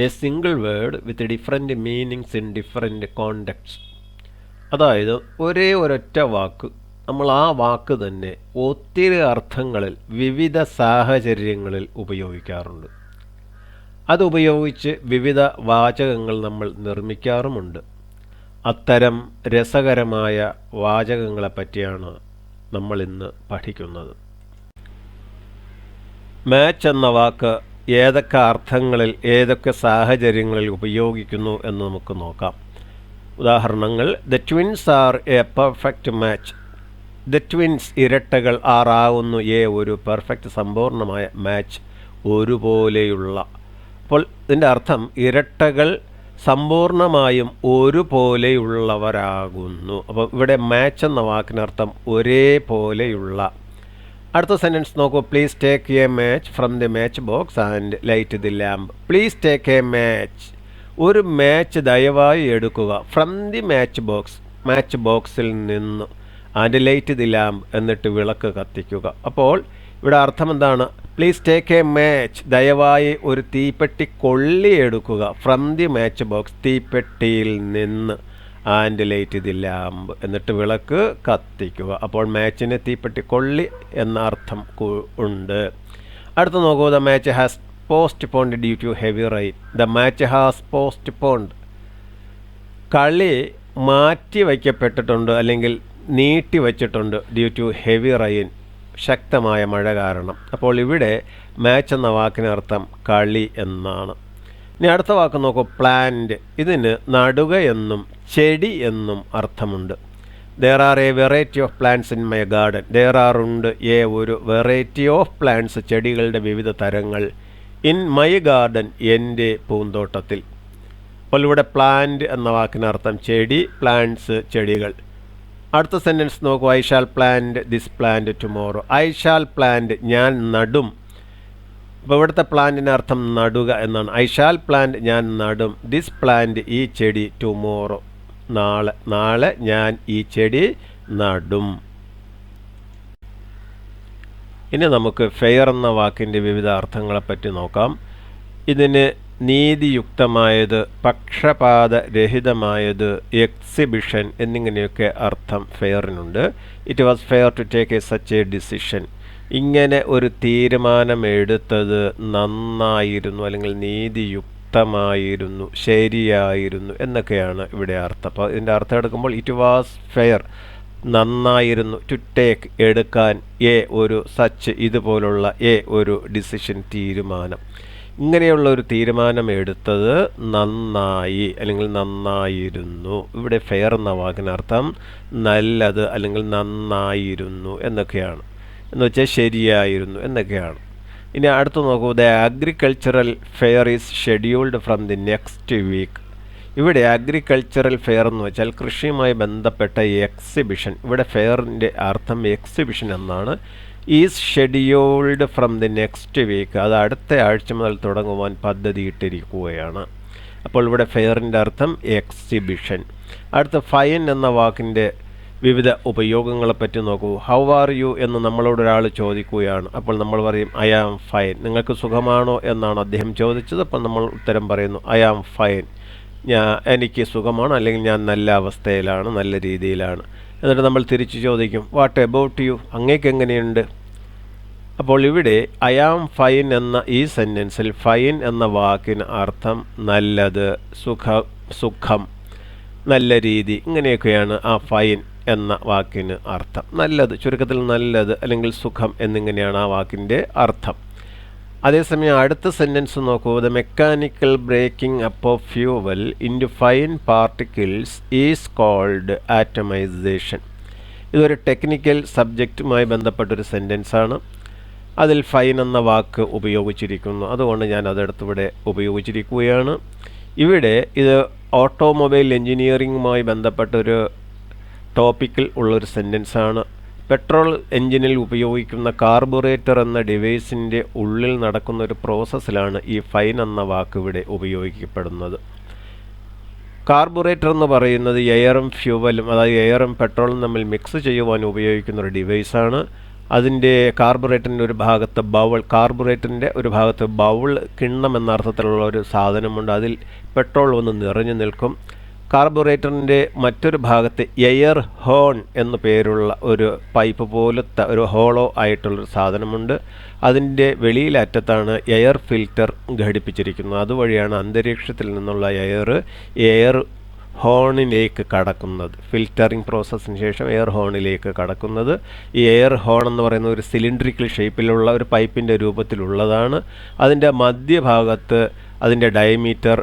A single word with different meanings in different context. അതായത് ഒരേ ഒരൊറ്റ വാക്ക്, നമ്മൾ ആ വാക്ക് തന്നെ ഒത്തിരി അർത്ഥങ്ങളിൽ വിവിധ സാഹചര്യങ്ങളിൽ ഉപയോഗിക്കാറുണ്ട്. അതുപയോഗിച്ച് വിവിധ വാചകങ്ങൾ നമ്മൾ നിർമ്മിക്കാറുമുണ്ട്. അത്തരം രസകരമായ വാചകങ്ങളെ പറ്റിയാണ് നമ്മൾ ഇന്ന് പഠിക്കുന്നത്. മാച്ച് എന്ന വാക്ക് ഏതൊക്കെ അർത്ഥങ്ങളിൽ ഏതൊക്കെ സാഹചര്യങ്ങളിൽ ഉപയോഗിക്കുന്നു എന്ന് നമുക്ക് നോക്കാം. ഉദാഹരണങ്ങൾ: the twins are a perfect match. The twins ഇരട്ടകൾ ആറാവുന്നു എ ഒരു പെർഫെക്റ്റ് സമ്പൂർണ്ണമായ മാച്ച് ഒരുപോലെയുള്ള. അപ്പോൾ ഇതിൻ്റെ അർത്ഥം ഇരട്ടകൾ സമ്പൂർണമായും ഒരുപോലെയുള്ളവരാകുന്നു. അപ്പോൾ ഇവിടെ മാച്ച് എന്ന വാക്കിനർത്ഥം ഒരേപോലെയുള്ള. അടുത്ത സെൻറ്റൻസ് നോക്കൂ. Please take A match from the match box and light the lamp. Please take A match, ഒരു മാച്ച് ദയവായി എടുക്കുക. From the match box, match ബോക്സിൽ നിന്ന്. ആൻഡ് ലൈറ്റ് ദി ലാമ്പ്, എന്നിട്ട് വിളക്ക് കത്തിക്കുക. അപ്പോൾ ഇവിടെ അർത്ഥം എന്താണ്? പ്ലീസ് ടേക്ക് എ മാച്ച്, ദയവായി ഒരു തീപ്പെട്ടി കൊള്ളി എടുക്കുക. ഫ്രം ദി മാച്ച് ബോക്സ്, തീപ്പെട്ടിയിൽ നിന്ന്. ആൻഡ് ലൈറ്റ് ദി ലാമ്പ്, എന്നിട്ട് വിളക്ക് കത്തിക്കുക. അപ്പോൾ മാച്ചിന് തീപ്പെട്ടി കൊള്ളി എന്ന അർത്ഥം ഉണ്ട്. അടുത്ത് നോക്കൂ. The match has postponed due to heavy rain. The match has postponed, കളി മാറ്റി വയ്ക്കപ്പെട്ടിട്ടുണ്ട് അല്ലെങ്കിൽ നീട്ടി വച്ചിട്ടുണ്ട്. ഡ്യൂ ടു ഹെവി റെയിൻ, ശക്തമായ മഴ കാരണം. അപ്പോൾ ഇവിടെ മാച്ച് എന്ന വാക്കിനർത്ഥം കളി എന്നാണ്. ഇനി അടുത്ത വാക്ക് നോക്കൂ. പ്ലാന്റ്. ഇതിന് നടുക എന്നും ചെടി എന്നും അർത്ഥമുണ്ട്. There are A variety of plants in my garden. There are ഉണ്ട് എ ഒരു വെറൈറ്റി ഓഫ് പ്ലാന്റ്സ്, ചെടികളുടെ വിവിധ തരങ്ങൾ. ഇൻ മൈ ഗാർഡൻ, എൻ്റെ പൂന്തോട്ടത്തിൽ. അപ്പോൾ ഇവിടെ പ്ലാന്റ് എന്ന വാക്കിനർത്ഥം ചെടി, പ്ലാന്റ്സ് ചെടികൾ. അടുത്ത സെൻറ്റൻസ് നോക്കൂ. I shall plant this plant tomorrow. I shall plant, ഞാൻ നടും. അപ്പോൾ ഇവിടുത്തെ പ്ലാന്റിന് അർത്ഥം നടുക എന്നാണ്. ഐ ഷാൽ പ്ലാന്റ്, ഞാൻ നടും. ദിസ് പ്ലാന്റ്, ഈ ചെടി. ടുമോറോ, നാളെ. നാളെ ഞാൻ ഈ ചെടി നടും. ഇനി നമുക്ക് ഫെയർ എന്ന വാക്കിൻ്റെ വിവിധ അർത്ഥങ്ങളെപ്പറ്റി നോക്കാം. ഇതിന് നീതിയുക്തമായത്, പക്ഷപാതരഹിതമായത്, എക്സിബിഷൻ എന്നിങ്ങനെയൊക്കെ അർത്ഥം ഫെയറിനുണ്ട്. It was fair to take a such a decision. ഇങ്ങനെ ഒരു തീരുമാനമെടുത്തത് നന്നായിരുന്നു അല്ലെങ്കിൽ നീതിയുക്തമായിരുന്നു, ശരിയായിരുന്നു എന്നൊക്കെയാണ് ഇവിടെ അർത്ഥം. അപ്പോൾ ഇതിൻ്റെ അർത്ഥം എടുക്കുമ്പോൾ ഇറ്റ് വാസ് ഫെയർ, നന്നായിരുന്നു. ടു ടേക്ക്, എടുക്കാൻ. എ ഒരു സച്ച്, ഇതുപോലുള്ള. എ ഒരു ഡിസിഷൻ, തീരുമാനം. ഇങ്ങനെയുള്ള ഒരു തീരുമാനം എടുത്തത് നന്നായി അല്ലെങ്കിൽ നന്നായിരുന്നു. ഇവിടെ ഫെയർ എന്ന വാക്കിനർത്ഥം നല്ലത് അല്ലെങ്കിൽ നന്നായിരുന്നു എന്നൊക്കെയാണ്. എന്ന് വെച്ചാൽ ശരിയായിരുന്നു എന്നൊക്കെയാണ്. ഇനി അടുത്ത് നോക്കൂ. The agricultural fair is scheduled from the next week. ഇവിടെ അഗ്രികൾച്ചറൽ ഫെയർ എന്ന് വെച്ചാൽ കൃഷിയുമായി ബന്ധപ്പെട്ട എക്സിബിഷൻ. ഇവിടെ ഫെയറിൻ്റെ അർത്ഥം എക്സിബിഷൻ എന്നാണ്. Is scheduled from the next week, അത് അടുത്ത ആഴ്ച മുതൽ തുടങ്ങുവാൻ പദ്ധതിയിട്ടിരിക്കുകയാണ്. അപ്പോൾ ഇവിടെ ഫെയറിൻ്റെ അർത്ഥം എക്സിബിഷൻ. അടുത്ത ഫൈൻ എന്ന വാക്കിൻ്റെ വിവിധ ഉപയോഗങ്ങളെപ്പറ്റി നോക്കൂ. ഹൗ ആർ യു എന്ന് നമ്മളോട് ഒരാൾ ചോദിക്കുകയാണ്. അപ്പോൾ നമ്മൾ പറയും ഐ ആം ഫൈൻ. നിങ്ങൾക്ക് സുഖമാണോ എന്നാണ് അദ്ദേഹം ചോദിച്ചത്. അപ്പോൾ നമ്മൾ ഉത്തരം പറയുന്നു ഐ ആം ഫൈൻ, എനിക്ക് സുഖമാണ് അല്ലെങ്കിൽ ഞാൻ നല്ല അവസ്ഥയിലാണ്, നല്ല രീതിയിലാണ്. എന്നിട്ട് നമ്മൾ തിരിച്ചു ചോദിക്കും വാട്ട് എബൌട്ട് യു, അങ്ങേക്ക് എങ്ങനെയുണ്ട്? അപ്പോൾ ഇവിടെ ഐ ആം ഫൈൻ എന്ന ഈ സെൻറ്റൻസിൽ ഫൈൻ എന്ന വാക്കിന് അർത്ഥം നല്ലത്, സുഖം, നല്ല രീതി, ഇങ്ങനെയൊക്കെയാണ് ആ ഫൈൻ എന്ന വാക്കിന് അർത്ഥം. നല്ലത്, ചുരുക്കത്തിൽ നല്ലത് അല്ലെങ്കിൽ സുഖം എന്നിങ്ങനെയാണ് ആ വാക്കിൻ്റെ അർത്ഥം. അതേസമയം അടുത്ത സെൻറ്റൻസ് നോക്കൂ. The mechanical breaking up of fuel into fine particles is called atomization. ഇതൊരു ടെക്നിക്കൽ സബ്ജക്റ്റുമായി ബന്ധപ്പെട്ടൊരു സെൻറ്റൻസാണ്. അതിൽ ഫൈൻ എന്ന വാക്ക് ഉപയോഗിച്ചിരിക്കുന്നു. അതുകൊണ്ട് ഞാൻ അതെടുത്തിവിടെ ഉപയോഗിച്ചിരിക്കുകയാണ്. ഇവിടെ ഇത് ഓട്ടോമൊബൈൽ എൻജിനീയറിങ്ങുമായി ബന്ധപ്പെട്ടൊരു ടോപ്പിക്കിൽ ഉള്ളൊരു സെൻറ്റൻസാണ്. പെട്രോൾ എൻജിനിൽ ഉപയോഗിക്കുന്ന കാർബുറേറ്റർ എന്ന ഡിവൈസിൻ്റെ ഉള്ളിൽ നടക്കുന്ന ഒരു പ്രോസസ്സിലാണ് ഈ ഫൈൻ എന്ന വാക്ക് ഇവിടെ ഉപയോഗിക്കപ്പെടുന്നത്. കാർബുറേറ്റർ എന്ന് പറയുന്നത് എയറും ഫ്യൂവലും, അതായത് എയറും പെട്രോളും തമ്മിൽ മിക്സ് ചെയ്യുവാൻ ഉപയോഗിക്കുന്ന ഒരു ഡിവൈസാണ്. അതിൻ്റെ കാർബറേറ്ററിൻ്റെ ഒരു ഭാഗത്ത് ബൗൾ, കാർബറേറ്ററിൻ്റെ ഒരു ഭാഗത്ത് ബൗൾ, കിണ്ണം എന്ന അർത്ഥത്തിലുള്ള ഒരു സാധനമുണ്ട്. അതിൽ പെട്രോൾ വന്ന് നിറഞ്ഞു നിൽക്കും. കാർബറേറ്ററിൻ്റെ മറ്റൊരു ഭാഗത്ത് എയർ ഹോൺ എന്നു പേരുള്ള ഒരു പൈപ്പ് പോലത്തെ ഒരു ഹോളോ ആയിട്ടുള്ളൊരു സാധനമുണ്ട്. അതിൻ്റെ വെളിയിലറ്റത്താണ് എയർ ഫിൽറ്റർ ഘടിപ്പിച്ചിരിക്കുന്നത്. അതുവഴിയാണ് അന്തരീക്ഷത്തിൽ നിന്നുള്ള എയർ ഹോണിലേക്ക് കടക്കുന്നത്. ഫിൽറ്ററിംഗ് പ്രോസസ്സിന് ശേഷം എയർ ഹോണിലേക്ക് കടക്കുന്നത്. ഈ എയർ ഹോൺ എന്ന് പറയുന്ന ഒരു സിലിണ്ടറിക്കൽ ഷേപ്പിലുള്ള ഒരു പൈപ്പിൻ്റെ രൂപത്തിലുള്ളതാണ്. അതിൻ്റെ മധ്യഭാഗത്ത് അതിൻ്റെ ഡയമീറ്റർ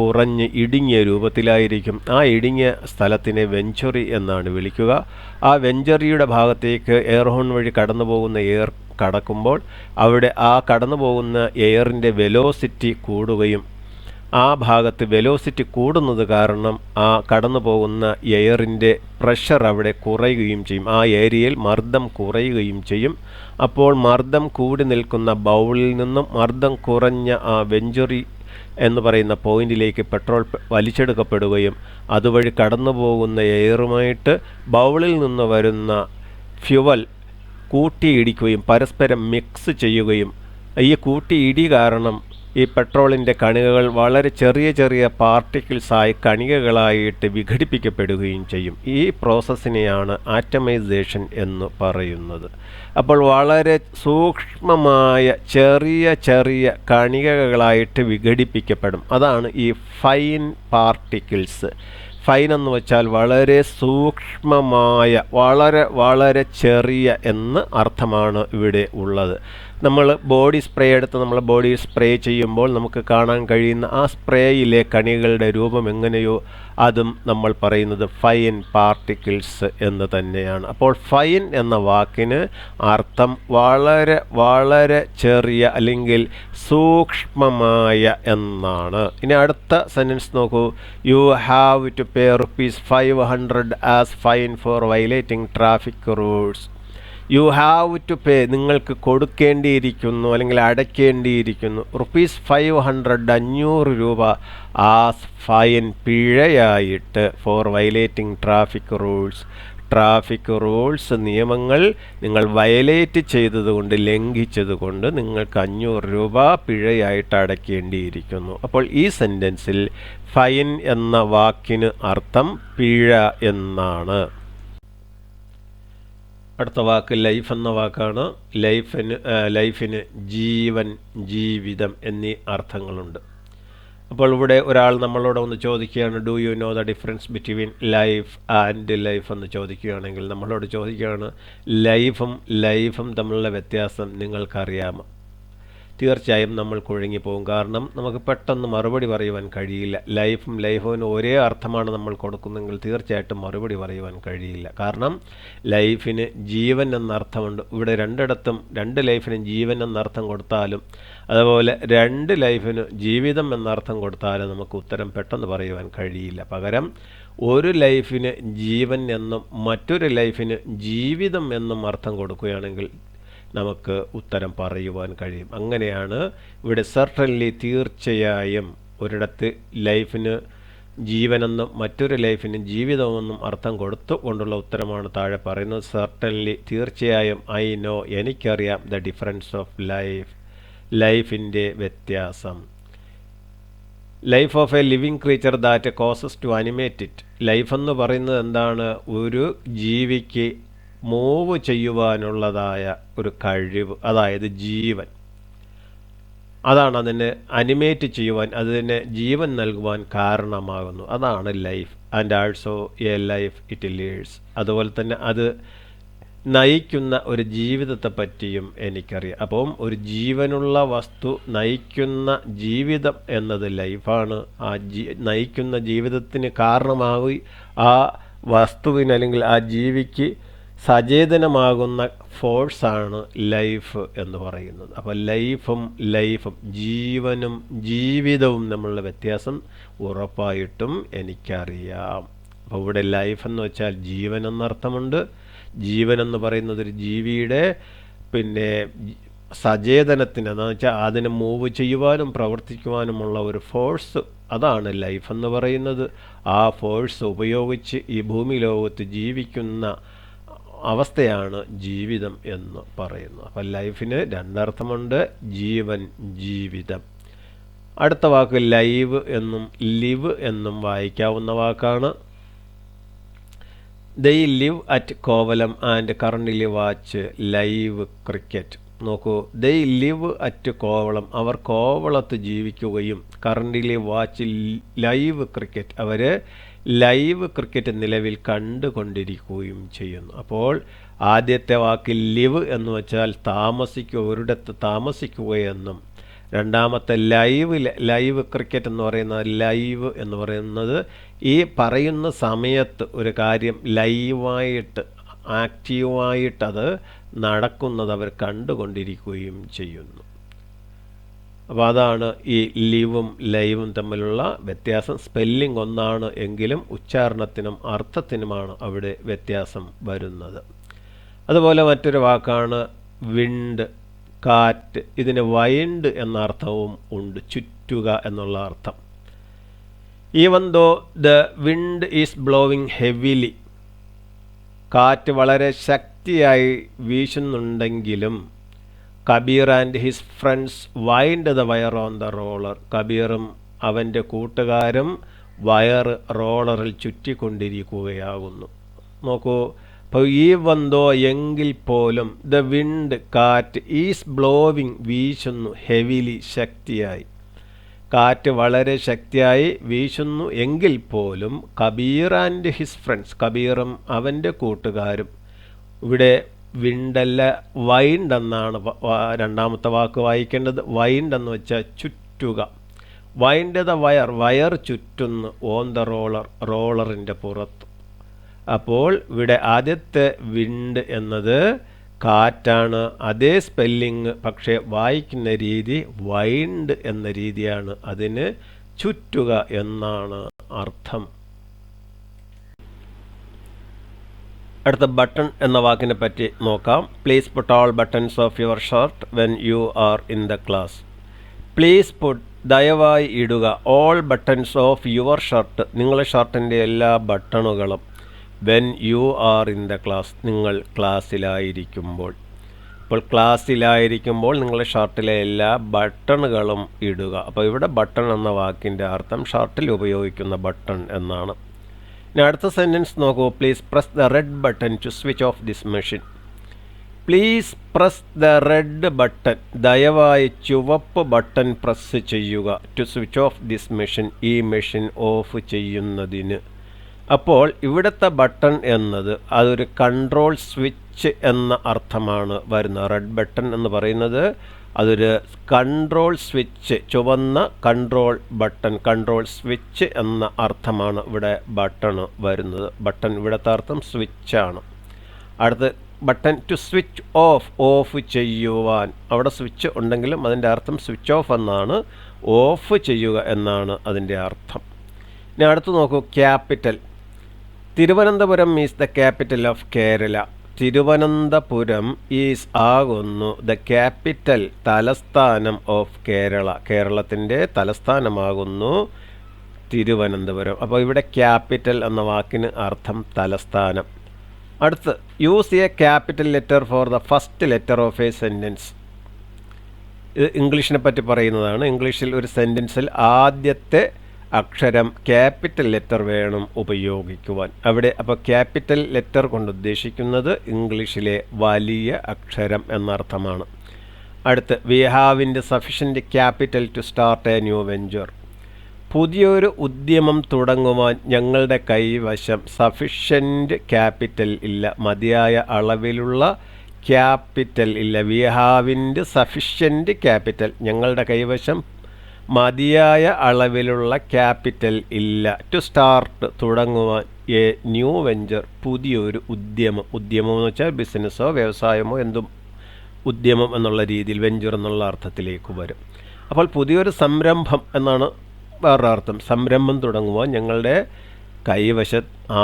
കുറഞ്ഞ് ഇടുങ്ങിയ രൂപത്തിലായിരിക്കും. ആ ഇടുങ്ങിയ സ്ഥലത്തിനെ വെഞ്ചുറി എന്നാണ് വിളിക്കുക. ആ വെഞ്ചറിയുടെ ഭാഗത്തേക്ക് എയർ ഹോൺ വഴി കടന്നു പോകുന്ന എയർ കടക്കുമ്പോൾ അവിടെ ആ കടന്നു പോകുന്ന എയറിൻ്റെ വെലോസിറ്റി കൂടുകയും ആ ഭാഗത്ത് വെലോസിറ്റി കൂടുന്നത് കാരണം ആ കടന്നു പോകുന്ന എയറിൻ്റെ പ്രഷർ അവിടെ കുറയുകയും ചെയ്യും. ആ ഏരിയയിൽ മർദ്ദം കുറയുകയും ചെയ്യും. അപ്പോൾ മർദ്ദം കൂടി നിൽക്കുന്ന ബൗളിൽ നിന്നും മർദ്ദം കുറഞ്ഞ ആ വെഞ്ചുറി എന്ന് പറയുന്ന പോയിന്റിലേക്ക് പെട്രോൾ വലിച്ചെടുക്കപ്പെടുകയും അതുവഴി കടന്നു പോകുന്ന എയറുമായിട്ട് ബൗളിൽ നിന്ന് വരുന്ന ഫ്യുവൽ കൂട്ടിയിടിക്കുകയും പരസ്പരം മിക്സ് ചെയ്യുകയും ഈ കൂട്ടിയിടി കാരണം ഈ പെട്രോളിൻ്റെ കണികകൾ വളരെ ചെറിയ ചെറിയ പാർട്ടിക്കിൾസായി കണികകളായിട്ട് വിഘടിപ്പിക്കപ്പെടുകയും ചെയ്യും. ഈ പ്രോസസ്സിനെയാണ് ആറ്റമൈസേഷൻ എന്ന് പറയുന്നത്. അപ്പോൾ വളരെ സൂക്ഷ്മമായ ചെറിയ ചെറിയ കണികകളായിട്ട് വിഘടിപ്പിക്കപ്പെടും. അതാണ് ഈ ഫൈൻ പാർട്ടിക്കിൾസ്. ഫൈൻ എന്ന് വെച്ചാൽ വളരെ സൂക്ഷ്മമായ, വളരെ വളരെ ചെറിയ എന്ന് അർത്ഥമാണ് ഇവിടെ ഉള്ളത്. നമ്മൾ ബോഡി സ്പ്രേ എടുത്ത് നമ്മൾ ബോഡി സ്പ്രേ ചെയ്യുമ്പോൾ നമുക്ക് കാണാൻ കഴിയുന്ന ആ സ്പ്രേയിലെ കണികളുടെ രൂപം എങ്ങനെയോ അതും നമ്മൾ പറയുന്നത് ഫൈൻ പാർട്ടിക്കിൾസ് എന്ന് തന്നെയാണ്. അപ്പോൾ ഫൈൻ എന്ന വാക്കിന് അർത്ഥം വളരെ വളരെ ചെറിയ അല്ലെങ്കിൽ സൂക്ഷ്മമായ എന്നാണ്. ഇനി അടുത്ത സെൻറ്റൻസ് നോക്കൂ. You have to pay ₹500 as fine for violating traffic rules. You have to pay, നിങ്ങൾക്ക് കൊടുക്കേണ്ടിയിരിക്കുന്നു അല്ലെങ്കിൽ അടയ്ക്കേണ്ടിയിരിക്കുന്നു. ₹500 500 ആസ് ഫൈൻ, പിഴയായിട്ട്, for violating traffic rules. Traffic rules നിയമങ്ങൾ നിങ്ങൾ വയലേറ്റ് ചെയ്തതുകൊണ്ട്, ലംഘിച്ചതുകൊണ്ട് നിങ്ങൾക്ക് ₹500 പിഴയായിട്ട് അടയ്ക്കേണ്ടിയിരിക്കുന്നു. അപ്പോൾ ഈ സെൻറ്റൻസിൽ ഫൈൻ എന്ന വാക്കിന് അർത്ഥം പിഴ എന്നാണ്. അടുത്ത വാക്ക് ലൈഫ് എന്ന വാക്കാണ്. ലൈഫിന് ജീവൻ, ജീവിതം എന്നീ അർത്ഥങ്ങളുണ്ട്. അപ്പോൾ ഇവിടെ ഒരാൾ നമ്മളോട് ഒന്ന് ചോദിക്കുകയാണ്, do you know the difference between life and life എന്ന് ചോദിക്കുകയാണെങ്കിൽ നമ്മളോട് ചോദിക്കുകയാണ്, ലൈഫും തമ്മിലുള്ള വ്യത്യാസം നിങ്ങൾക്കറിയാമോ? തീർച്ചയായും നമ്മൾ കുഴങ്ങിപ്പോകും. കാരണം നമുക്ക് പെട്ടെന്ന് മറുപടി പറയുവാൻ കഴിയില്ല. ലൈഫിന് ഒരേ അർത്ഥമാണ് നമ്മൾ കൊടുക്കുന്നതെങ്കിൽ തീർച്ചയായിട്ടും മറുപടി പറയുവാൻ കഴിയില്ല. കാരണം ലൈഫിന് ജീവൻ എന്നർത്ഥമുണ്ട്. ഇവിടെ രണ്ട് ലൈഫിന് ജീവൻ എന്നർത്ഥം കൊടുത്താലും അതുപോലെ രണ്ട് ലൈഫിന് ജീവിതം എന്നർത്ഥം കൊടുത്താലും നമുക്ക് ഉത്തരം പെട്ടെന്ന് പറയുവാൻ കഴിയില്ല. പകരം ഒരു ലൈഫിന് ജീവൻ എന്നും മറ്റൊരു ലൈഫിന് ജീവിതം എന്നും അർത്ഥം കൊടുക്കുകയാണെങ്കിൽ നമുക്ക് ഉത്തരം പറയുവാൻ കഴിയും. അങ്ങനെയാണ് ഇവിടെ സർട്ടൻലി, തീർച്ചയായും, ഒരിടത്ത് ലൈഫിന് ജീവനെന്നും മറ്റൊരു ലൈഫിന് ജീവിതമെന്നും അർത്ഥം കൊടുത്തുകൊണ്ടുള്ള ഉത്തരമാണ് താഴെ പറയുന്നത്. സർട്ടൻലി, തീർച്ചയായും, ഐ നോ, എനിക്കറിയാം, ദ ഡിഫറൻസ് ഓഫ് ലൈഫിൻ്റെ വ്യത്യാസം. Life of a living creature that causes to animate it. Life എന്ന് പറയുന്നത് എന്താണ്? ഒരു ജീവിക്ക് മൂവ് ചെയ്യുവാനുള്ളതായ ഒരു കഴിവ്, അതായത് ജീവൻ. അതാണ് അതിനെ അനിമേറ്റ് ചെയ്യുവാൻ, അതിന് ജീവൻ നൽകുവാൻ കാരണമാകുന്നു. അതാണ് life. And also A life it leads. അതുപോലെ തന്നെ അത് നയിക്കുന്ന ഒരു ജീവിതത്തെ പറ്റിയും എനിക്കറിയാം. അപ്പം ഒരു ജീവനുള്ള വസ്തു നയിക്കുന്ന ജീവിതം എന്നത് ലൈഫാണ്. ആ നയിക്കുന്ന ജീവിതത്തിന് കാരണമാകി ആ വസ്തുവിന് അല്ലെങ്കിൽ ആ ജീവിക്ക് സചേതനമാകുന്ന ഫോഴ്സാണ് ലൈഫ് എന്ന് പറയുന്നത്. അപ്പോൾ ലൈഫും ജീവനും ജീവിതവും തമ്മിലുള്ള വ്യത്യാസം ഉറപ്പായിട്ടും എനിക്കറിയാം. അപ്പോൾ ഇവിടെ ലൈഫ് എന്ന് വെച്ചാൽ ജീവൻ എന്നർത്ഥമുണ്ട്. ജീവൻ എന്ന് പറയുന്നത് ഒരു ജീവിയുടെ സചേതനത്തിന്, എന്ന് വെച്ചാൽ അതിന് മൂവ് ചെയ്യുവാനും പ്രവർത്തിക്കുവാനുമുള്ള ഒരു ഫോഴ്സ്, അതാണ് ലൈഫ് എന്ന് പറയുന്നത്. ആ ഫോഴ്സ് ഉപയോഗിച്ച് ഈ ഭൂമി ലോകത്ത് ജീവിക്കുന്ന അവസ്ഥയാണ് ജീവിതം എന്ന് പറയുന്നത്. അപ്പം ലൈഫിന് രണ്ടർത്ഥമുണ്ട്, ജീവൻ, ജീവിതം. അടുത്ത വാക്ക് ലൈവ് എന്നും ലിവ് എന്നും വായിക്കാവുന്ന വാക്കാണ്. They live at Kovalam and currently watch live cricket. നോക്കൂ, ദേ ലിവ് അറ്റ് കോവളം, അവർ കോവളത്ത് ജീവിക്കുകയും കറണ്ട്ലി വാച്ച് ലൈവ് ക്രിക്കറ്റ്, അവർ ലൈവ് ക്രിക്കറ്റ് നിലവിൽ കണ്ടുകൊണ്ടിരിക്കുകയും ചെയ്യുന്നു. അപ്പോൾ ആദ്യത്തെ വാക്ക് ലിവ് എന്ന് വെച്ചാൽ താമസിക്കുക, ഒരിടത്ത് താമസിക്കുകയെന്നും, രണ്ടാമത്തെ ലൈവ് ക്രിക്കറ്റ് എന്ന് പറയുന്നത്, ലൈവ് എന്ന് പറയുന്നത് ഈ പറയുന്ന സമയത്ത് ഒരു കാര്യം ലൈവായിട്ട് ആക്റ്റീവായിട്ടത് നടക്കുന്നത് അവർ കണ്ടുകൊണ്ടിരിക്കുകയും ചെയ്യുന്നു. അപ്പോൾ അതാണ് ഈ ലിവും ലൈവും തമ്മിലുള്ള വ്യത്യാസം. സ്പെല്ലിംഗ് ഒന്നാണ് എങ്കിലും ഉച്ചാരണത്തിനും അർത്ഥത്തിനുമാണ് അവിടെ വ്യത്യാസം വരുന്നത്. അതുപോലെ മറ്റൊരു വാക്കാണ് വിണ്ട്, കാറ്റ്. ഇതിന് വൈൻഡ് എന്ന അർത്ഥവും ഉണ്ട്, ചുറ്റുക എന്നുള്ള അർത്ഥം. Even though the wind is blowing heavily, കാറ്റ് വളരെ ശക്തിയായി വീശുന്നുണ്ടെങ്കിലും Kabir and his friends wind the wire on the roller, കബീറും അവൻ്റെ കൂട്ടുകാരും വയർ റോളറിൽ ചുറ്റിക്കൊണ്ടിരിക്കുകയാകുന്നു. നോക്കൂ, അപ്പോൾ ഈ വന്തോ എങ്കിൽ പോലും, ദ വിൻഡ് കാറ്റ്, ഈസ് ബ്ലോവിങ് വീശുന്നു, ഹെവിലി ശക്തിയായി, കാറ്റ് വളരെ ശക്തിയായി വീശുന്നു എങ്കിൽ പോലും കബീർ ആൻഡ് ഹിസ് ഫ്രണ്ട്സ്, കബീറും അവൻ്റെ കൂട്ടുകാരും, ഇവിടെ വിണ്ടല്ല വൈൻഡ് എന്നാണ് രണ്ടാമത്തെ വാക്ക് വായിക്കേണ്ടത്. വൈൻഡ് എന്ന് വെച്ചാൽ ചുറ്റുക. വൈൻഡ് ദ വയർ, വയർ ചുറ്റുന്നു, ഓൺ ദ റോളർ, റോളറിൻ്റെ പുറത്ത്. അപ്പോൾ ഇവിടെ ആദ്യത്തെ വിൻഡ് എന്നത് കാറ്റാണ്, അതേ സ്പെല്ലിങ്, പക്ഷേ വായിക്കുന്ന രീതി വൈൻഡ് എന്ന രീതിയാണ്, അതിന് ചുറ്റുക എന്നാണ് അർത്ഥം. അടുത്ത ബട്ടൺ എന്ന വാക്കിനെ പറ്റി നോക്കാം. Please put all buttons of your shirt when you are in the class. Please put, ദയവായി ഇടുക, all buttons of your shirt, നിങ്ങളുടെ ഷർട്ടിൻ്റെ എല്ലാ ബട്ടണുകളും, when you are in the class, നിങ്ങൾ ക്ലാസ്സിലായിരിക്കുമ്പോൾ. അപ്പോൾ ക്ലാസ്സിലായിരിക്കുമ്പോൾ നിങ്ങളുടെ ഷർട്ടിലെ എല്ലാ ബട്ടണുകളും ഇടുക. അപ്പോൾ ഇവിടെ ബട്ടൺ എന്ന വാക്കിൻ്റെ അർത്ഥം ഷർട്ടിൽ ഉപയോഗിക്കുന്ന ബട്ടൺ എന്നാണ്. ഇനി അടുത്ത സെൻറ്റൻസ് നോക്കൂ. Please press the red button to switch off this machine. Please press the red button, ദയവായി ചുവപ്പ് ബട്ടൺ പ്രസ് ചെയ്യുക, to switch off this machine, ഈ മെഷീൻ ഓഫ് ചെയ്യുന്നതിന്. അപ്പോൾ ഇവിടുത്തെ ബട്ടൺ എന്നത് അതൊരു കൺട്രോൾ സ്വിച്ച് എന്ന അർത്ഥമാണ് വരുന്നത്. റെഡ് ബട്ടൺ എന്ന് പറയുന്നത് അതൊരു കൺട്രോൾ സ്വിച്ച്, ചുവന്ന കൺട്രോൾ ബട്ടൺ, കൺട്രോൾ സ്വിച്ച് എന്ന അർത്ഥമാണ് ഇവിടെ ബട്ടൺ വരുന്നത്. ബട്ടൺ ഇവിടുത്തെ അർത്ഥം സ്വിച്ചാണ്. അടുത്ത് button to switch off, off ചെയ്യുവാൻ, അവിടെ സ്വിച്ച് ഉണ്ടെങ്കിലും അതിൻ്റെ അർത്ഥം സ്വിച്ച് ഓഫ് എന്നാണ്, ഓഫ് ചെയ്യുക എന്നാണ് അതിൻ്റെ അർത്ഥം. ഇനി അടുത്ത് നോക്കൂ, capital. Thiruvananthapuram is the capital of Kerala. Thiruvananthapuram is ആകുന്നു ദ ക്യാപിറ്റൽ, തലസ്ഥാനം ഓഫ് കേരള, കേരളത്തിൻ്റെ തലസ്ഥാനമാകുന്നു തിരുവനന്തപുരം. അപ്പോൾ ഇവിടെ ക്യാപിറ്റൽ എന്ന വാക്കിന് അർത്ഥം തലസ്ഥാനം. അടുത്ത്, use A capital letter for the first letter of A sentence. ഇത് ഇംഗ്ലീഷിനെ പറ്റി പറയുന്നതാണ്. ഇംഗ്ലീഷിൽ ഒരു സെൻറ്റൻസിൽ ആദ്യത്തെ അക്ഷരം ക്യാപിറ്റൽ ലെറ്റർ വേണം ഉപയോഗിക്കുവാൻ. അവിടെ അപ്പോൾ ക്യാപിറ്റൽ ലെറ്റർ കൊണ്ട് ഉദ്ദേശിക്കുന്നത് ഇംഗ്ലീഷിലെ വലിയ അക്ഷരം എന്നർത്ഥമാണ്. അടുത്ത്, we haven't sufficient capital to start a new venture. പുതിയൊരു ഉദ്യമം തുടങ്ങുവാൻ ഞങ്ങളുടെ കൈവശം സഫിഷ്യൻറ്റ് ക്യാപിറ്റൽ ഇല്ല, മതിയായ അളവിലുള്ള ക്യാപിറ്റൽ ഇല്ല. വി ഹാവിൻ്റെ സഫിഷ്യൻറ്റ് ക്യാപിറ്റൽ, ഞങ്ങളുടെ കൈവശം മതിയായ അളവിലുള്ള ക്യാപിറ്റൽ ഇല്ല. ടു സ്റ്റാർട്ട്, തുടങ്ങുവാൻ, എ ന്യൂ വെഞ്ചർ, പുതിയൊരു ഉദ്യമം. ഉദ്യമം എന്ന് വെച്ചാൽ ബിസിനസ്സോ വ്യവസായമോ എന്തും ഉദ്യമം എന്നുള്ള രീതിയിൽ വെഞ്ചർ എന്നുള്ള അർത്ഥത്തിലേക്ക് വരും. അപ്പോൾ പുതിയൊരു സംരംഭം എന്നാണ് വേറൊരർത്ഥം. സംരംഭം തുടങ്ങുവാൻ ഞങ്ങളുടെ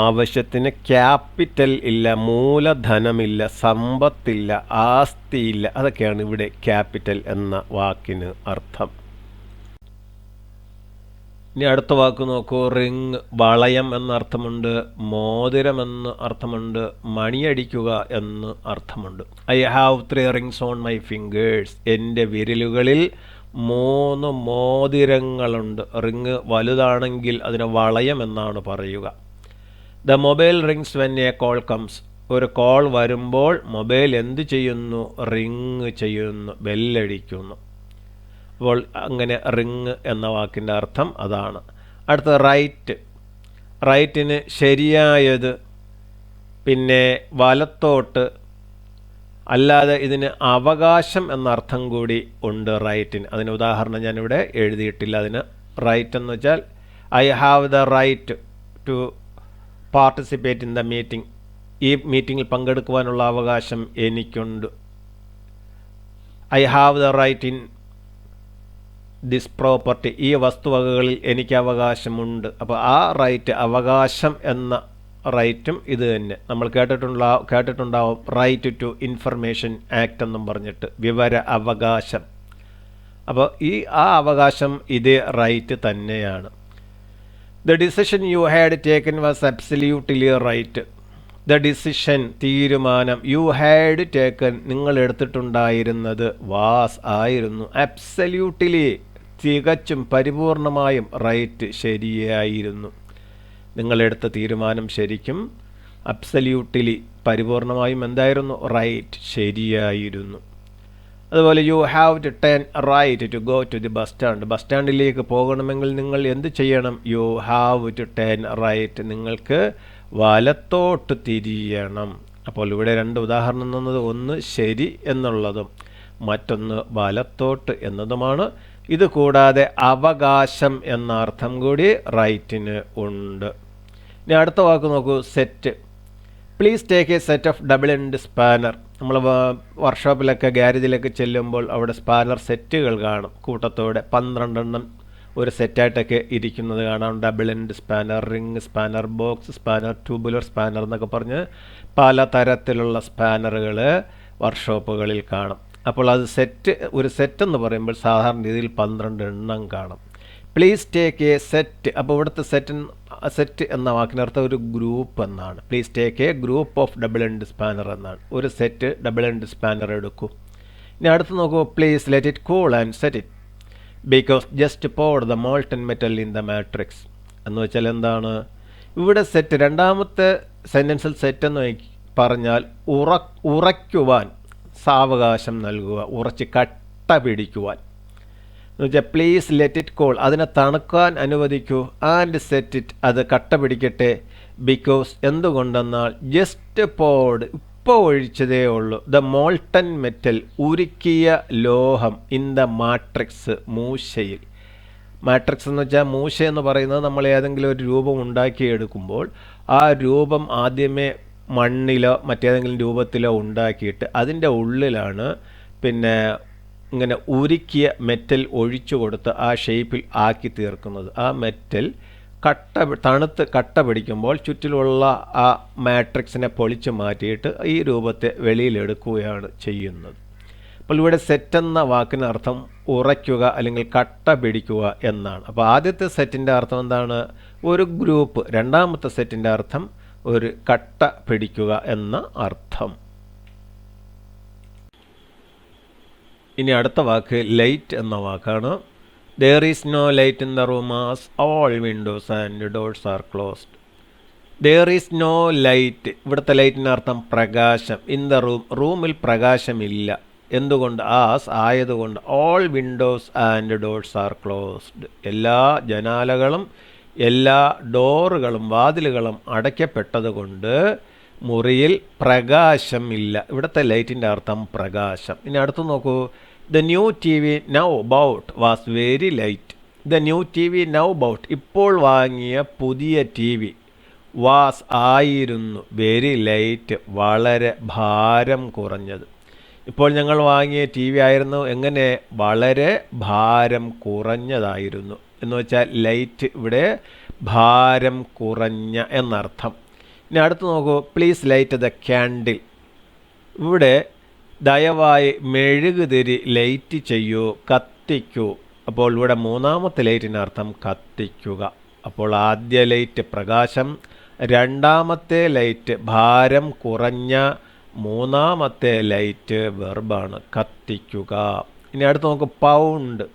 ആവശ്യത്തിന് ക്യാപിറ്റൽ ഇല്ല, മൂലധനമില്ല, സമ്പത്തില്ല, ആസ്തിയില്ല. അതൊക്കെയാണ് ഇവിടെ ക്യാപിറ്റൽ എന്ന വാക്കിന് അർത്ഥം. ഇനി അടുത്ത വാക്ക് നോക്കൂ. റിങ് വളയം എന്ന അർത്ഥമുണ്ട്, മോതിരം എന്ന് അർത്ഥമുണ്ട്, മണിയടിക്കുക എന്ന് അർത്ഥമുണ്ട്. I have 3 rings on my fingers. എൻ്റെ വിരലുകളിൽ 3 മോതിരങ്ങളുണ്ട്. റിങ് വലുതാണെങ്കിൽ അതിന് വളയം എന്നാണ് പറയുക. The mobile rings when A call comes. ഒരു കോൾ വരുമ്പോൾ മൊബൈൽ എന്ത് ചെയ്യുന്നു? റിങ് ചെയ്യുന്നു, ബെല്ലടിക്കുന്നു. അപ്പോൾ അങ്ങനെ റിങ് എന്ന വാക്കിൻ്റെ അർത്ഥം അതാണ്. അടുത്ത റൈറ്റ്. റൈറ്റിന് ശരിയായത്, പിന്നെ വലത്തോട്ട്, അല്ലാതെ ഇതിന് അവകാശം എന്ന അർത്ഥം കൂടി ഉണ്ട് റൈറ്റിന്. അതിന് ഉദാഹരണം ഞാനിവിടെ എഴുതിയിട്ടില്ല. അതിന് റൈറ്റ് എന്ന് വെച്ചാൽ I have the right to participate in the meeting. ഈ മീറ്റിങ്ങിൽ പങ്കെടുക്കുവാനുള്ള അവകാശം എനിക്കുണ്ട്. I have the right in this property. ഈ വസ്തുവകകളിൽ എനിക്ക് അവകാശമുണ്ട്. അപ്പോൾ ആ റൈറ്റ്, അവകാശം എന്ന റൈറ്റും ഇത് തന്നെ. നമ്മൾ കേട്ടിട്ടുണ്ടാവും റൈറ്റ് ടു ഇൻഫർമേഷൻ ആക്ട് എന്നും പറഞ്ഞിട്ട്, വിവര അവകാശം. അപ്പോൾ ആ അവകാശം ഇതേ റൈറ്റ് തന്നെയാണ്. The decision you had taken was absolutely right. The decision, തീരുമാനം, യു ഹാഡ് ടേക്കൻ, നിങ്ങൾ എടുത്തിട്ടുണ്ടായിരുന്നത്, വാസ്, ആയിരുന്നു, അബ്സല്യൂട്ട്ലി, തികച്ചും പരിപൂർണമായും, റൈറ്റ്, ശരിയായിരുന്നു. നിങ്ങളെടുത്ത തീരുമാനം ശരിക്കും, അബ്സല്യൂട്ട്ലി, പരിപൂർണമായും എന്തായിരുന്നു? റൈറ്റ്, ശരിയായിരുന്നു. അതുപോലെ you have to turn right to go to the bus stand. Bus സ്റ്റാൻഡിലേക്ക് പോകണമെങ്കിൽ നിങ്ങൾ എന്ത് ചെയ്യണം? You have to turn right, നിങ്ങൾക്ക് വലത്തോട്ട് തിരിയണം. അപ്പോൾ ഇവിടെ 2 ഉദാഹരണം തന്നത്, ഒന്ന് ശരി എന്നുള്ളതും മറ്റൊന്ന് വലത്തോട്ട് എന്നതുമാണ്. ഇത് കൂടാതെ അവകാശം എന്ന അർത്ഥം കൂടി റൈറ്റിന് ഉണ്ട്. ഇനി അടുത്ത വാക്ക് നോക്കൂ, set. Please take A set of double end spanner. നമ്മൾ വർക്ക്ഷോപ്പിലൊക്കെ ഗ്യാരേജിലൊക്കെ ചെല്ലുമ്പോൾ അവിടെ സ്പാനർ സെറ്റുകൾ കാണും. കൂട്ടത്തോടെ 12 എണ്ണം ഒരു സെറ്റായിട്ടൊക്കെ ഇരിക്കുന്നത് കാണാം. Double end spanner, ring spanner, box spanner, tubular spanner എന്നൊക്കെ പറഞ്ഞ് പല തരത്തിലുള്ള സ്പാനറുകൾ വർക്ക്ഷോപ്പുകളിൽ കാണും. അപ്പോൾ അത് ഒരു സെറ്റ് എന്ന് പറയുമ്പോൾ സാധാരണ രീതിയിൽ 12 എണ്ണം കാണും. Please take A set. അപ്പോൾ ഇവിടുത്തെ സെറ്റ് എന്ന വാക്കിനർത്ഥം ഒരു ഗ്രൂപ്പ് എന്നാണ്. Please take A group of double end spanner എന്നാണ്. ഒരു സെറ്റ് ഡബിൾ എൻഡ് സ്പാനർ എടുക്കൂ. ഇനി അടുത്ത് നോക്കൂ, please let it cool and set it because just pour the molten metal in the matrix. എന്ന് വെച്ചാൽ എന്താണ്? ഇവിടെ സെറ്റ്, രണ്ടാമത്തെ സെൻറ്റൻസിൽ സെറ്റ് എന്ന് പറഞ്ഞാൽ ഉറയ്ക്കുവാൻ, സാവകാശം നൽകുക, ഉറച്ച് കട്ട പിടിക്കുവാൻ എന്ന് വെച്ചാൽ പ്ലീസ് ലെറ്റ് ഇറ്റ് കൂൾ, അതിനെ തണുക്കാൻ അനുവദിക്കൂ, ആൻഡ് സെറ്റ് ഇറ്റ്, അത് കട്ട പിടിക്കട്ടെ, ബിക്കോസ്, എന്തുകൊണ്ടെന്നാൽ ജസ്റ്റ് പോർഡ്, ഇപ്പോൾ ഒഴിച്ചതേ ഉള്ളൂ, ദ മോൾട്ടൻ മെറ്റൽ, ഉരുക്കിയ ലോഹം, ഇൻ ദ മാട്രിക്സ്, മൂശയിൽ. മാട്രിക്സ് എന്ന് വെച്ചാൽ മൂശ എന്ന് പറയുന്നത് നമ്മൾ ഏതെങ്കിലും ഒരു രൂപം ഉണ്ടാക്കിയെടുക്കുമ്പോൾ ആ രൂപം ആദ്യമേ മണ്ണിലോ മറ്റേതെങ്കിലും രൂപത്തിലോ ഉണ്ടാക്കിയിട്ട് അതിൻ്റെ ഉള്ളിലാണ് പിന്നെ ഇങ്ങനെ ഉരുക്കിയ മെറ്റൽ ഒഴിച്ചു കൊടുത്ത് ആ ഷേപ്പിൽ ആക്കി തീർക്കുന്നത്. ആ മെറ്റൽ തണുത്ത് കട്ട പിടിക്കുമ്പോൾ ചുറ്റിലുള്ള ആ മാട്രിക്സിനെ പൊളിച്ചു മാറ്റിയിട്ട് ഈ രൂപത്തെ വെളിയിലെടുക്കുകയാണ് ചെയ്യുന്നത്. അപ്പോൾ ഇവിടെ സെറ്റ് എന്ന വാക്കിന് അർത്ഥം ഉറയ്ക്കുക അല്ലെങ്കിൽ കട്ട പിടിക്കുക എന്നാണ്. അപ്പോൾ ആദ്യത്തെ സെറ്റിൻ്റെ അർത്ഥം എന്താണ്? ഒരു ഗ്രൂപ്പ്. രണ്ടാമത്തെ സെറ്റിൻ്റെ അർത്ഥം ഒരു കട്ട പിടിക്കുക എന്ന അർത്ഥം. ഇനി അടുത്ത വാക്ക് ലൈറ്റ് എന്ന വാക്കാണ്. There is no light in the room as all windows and doors are closed. There is no light. ഇവിടുത്തെ ലൈറ്റിൻ്റെ അർത്ഥം പ്രകാശം. ഇൻ ദ റൂം, റൂമിൽ പ്രകാശമില്ല. എന്തുകൊണ്ട്? ആസ്, ആയതുകൊണ്ട്. All Windows and doors R closed. എല്ലാ ജനാലകളും എല്ലാ ഡോറുകളും വാതിലുകളും അടയ്ക്കപ്പെട്ടതുകൊണ്ട് മുറിയിൽ പ്രകാശമില്ല. ഇവിടുത്തെ ലൈറ്റിൻ്റെ അർത്ഥം പ്രകാശം. ഇനി അടുത്ത് നോക്കൂ, the new T V now bought was very light. The new T V now bought, ഇപ്പോൾ വാങ്ങിയ പുതിയ ടി വി, വാസ്, ആയിരുന്നു, വെരി ലൈറ്റ്, വളരെ ഭാരം കുറഞ്ഞത്. ഇപ്പോൾ ഞങ്ങൾ വാങ്ങിയ ടി വി ആയിരുന്നു എങ്ങനെ? വളരെ ഭാരം കുറഞ്ഞതായിരുന്നു. എന്ന് വെച്ചാൽ ലൈറ്റ് ഇവിടെ ഭാരം കുറഞ്ഞ എന്നർത്ഥം. ഇനി അടുത്ത് നോക്കൂ, പ്ലീസ് ലൈറ്റ് ദ ക്യാൻഡിൽ. ഇവിടെ ദയവായി മെഴുകുതിരി ലൈറ്റ് ചെയ്യൂ, കത്തിക്കൂ. അപ്പോൾ ഇവിടെ മൂന്നാമത്തെ ലൈറ്റിന് അർത്ഥം കത്തിക്കുക. അപ്പോൾ ആദ്യ ലൈറ്റ് പ്രകാശം, രണ്ടാമത്തെ ലൈറ്റ് ഭാരം കുറഞ്ഞ, മൂന്നാമത്തെ ലൈറ്റ് വെർബാണ് കത്തിക്കുക. ഇനി അടുത്ത് നമുക്ക് പൗണ്ട്.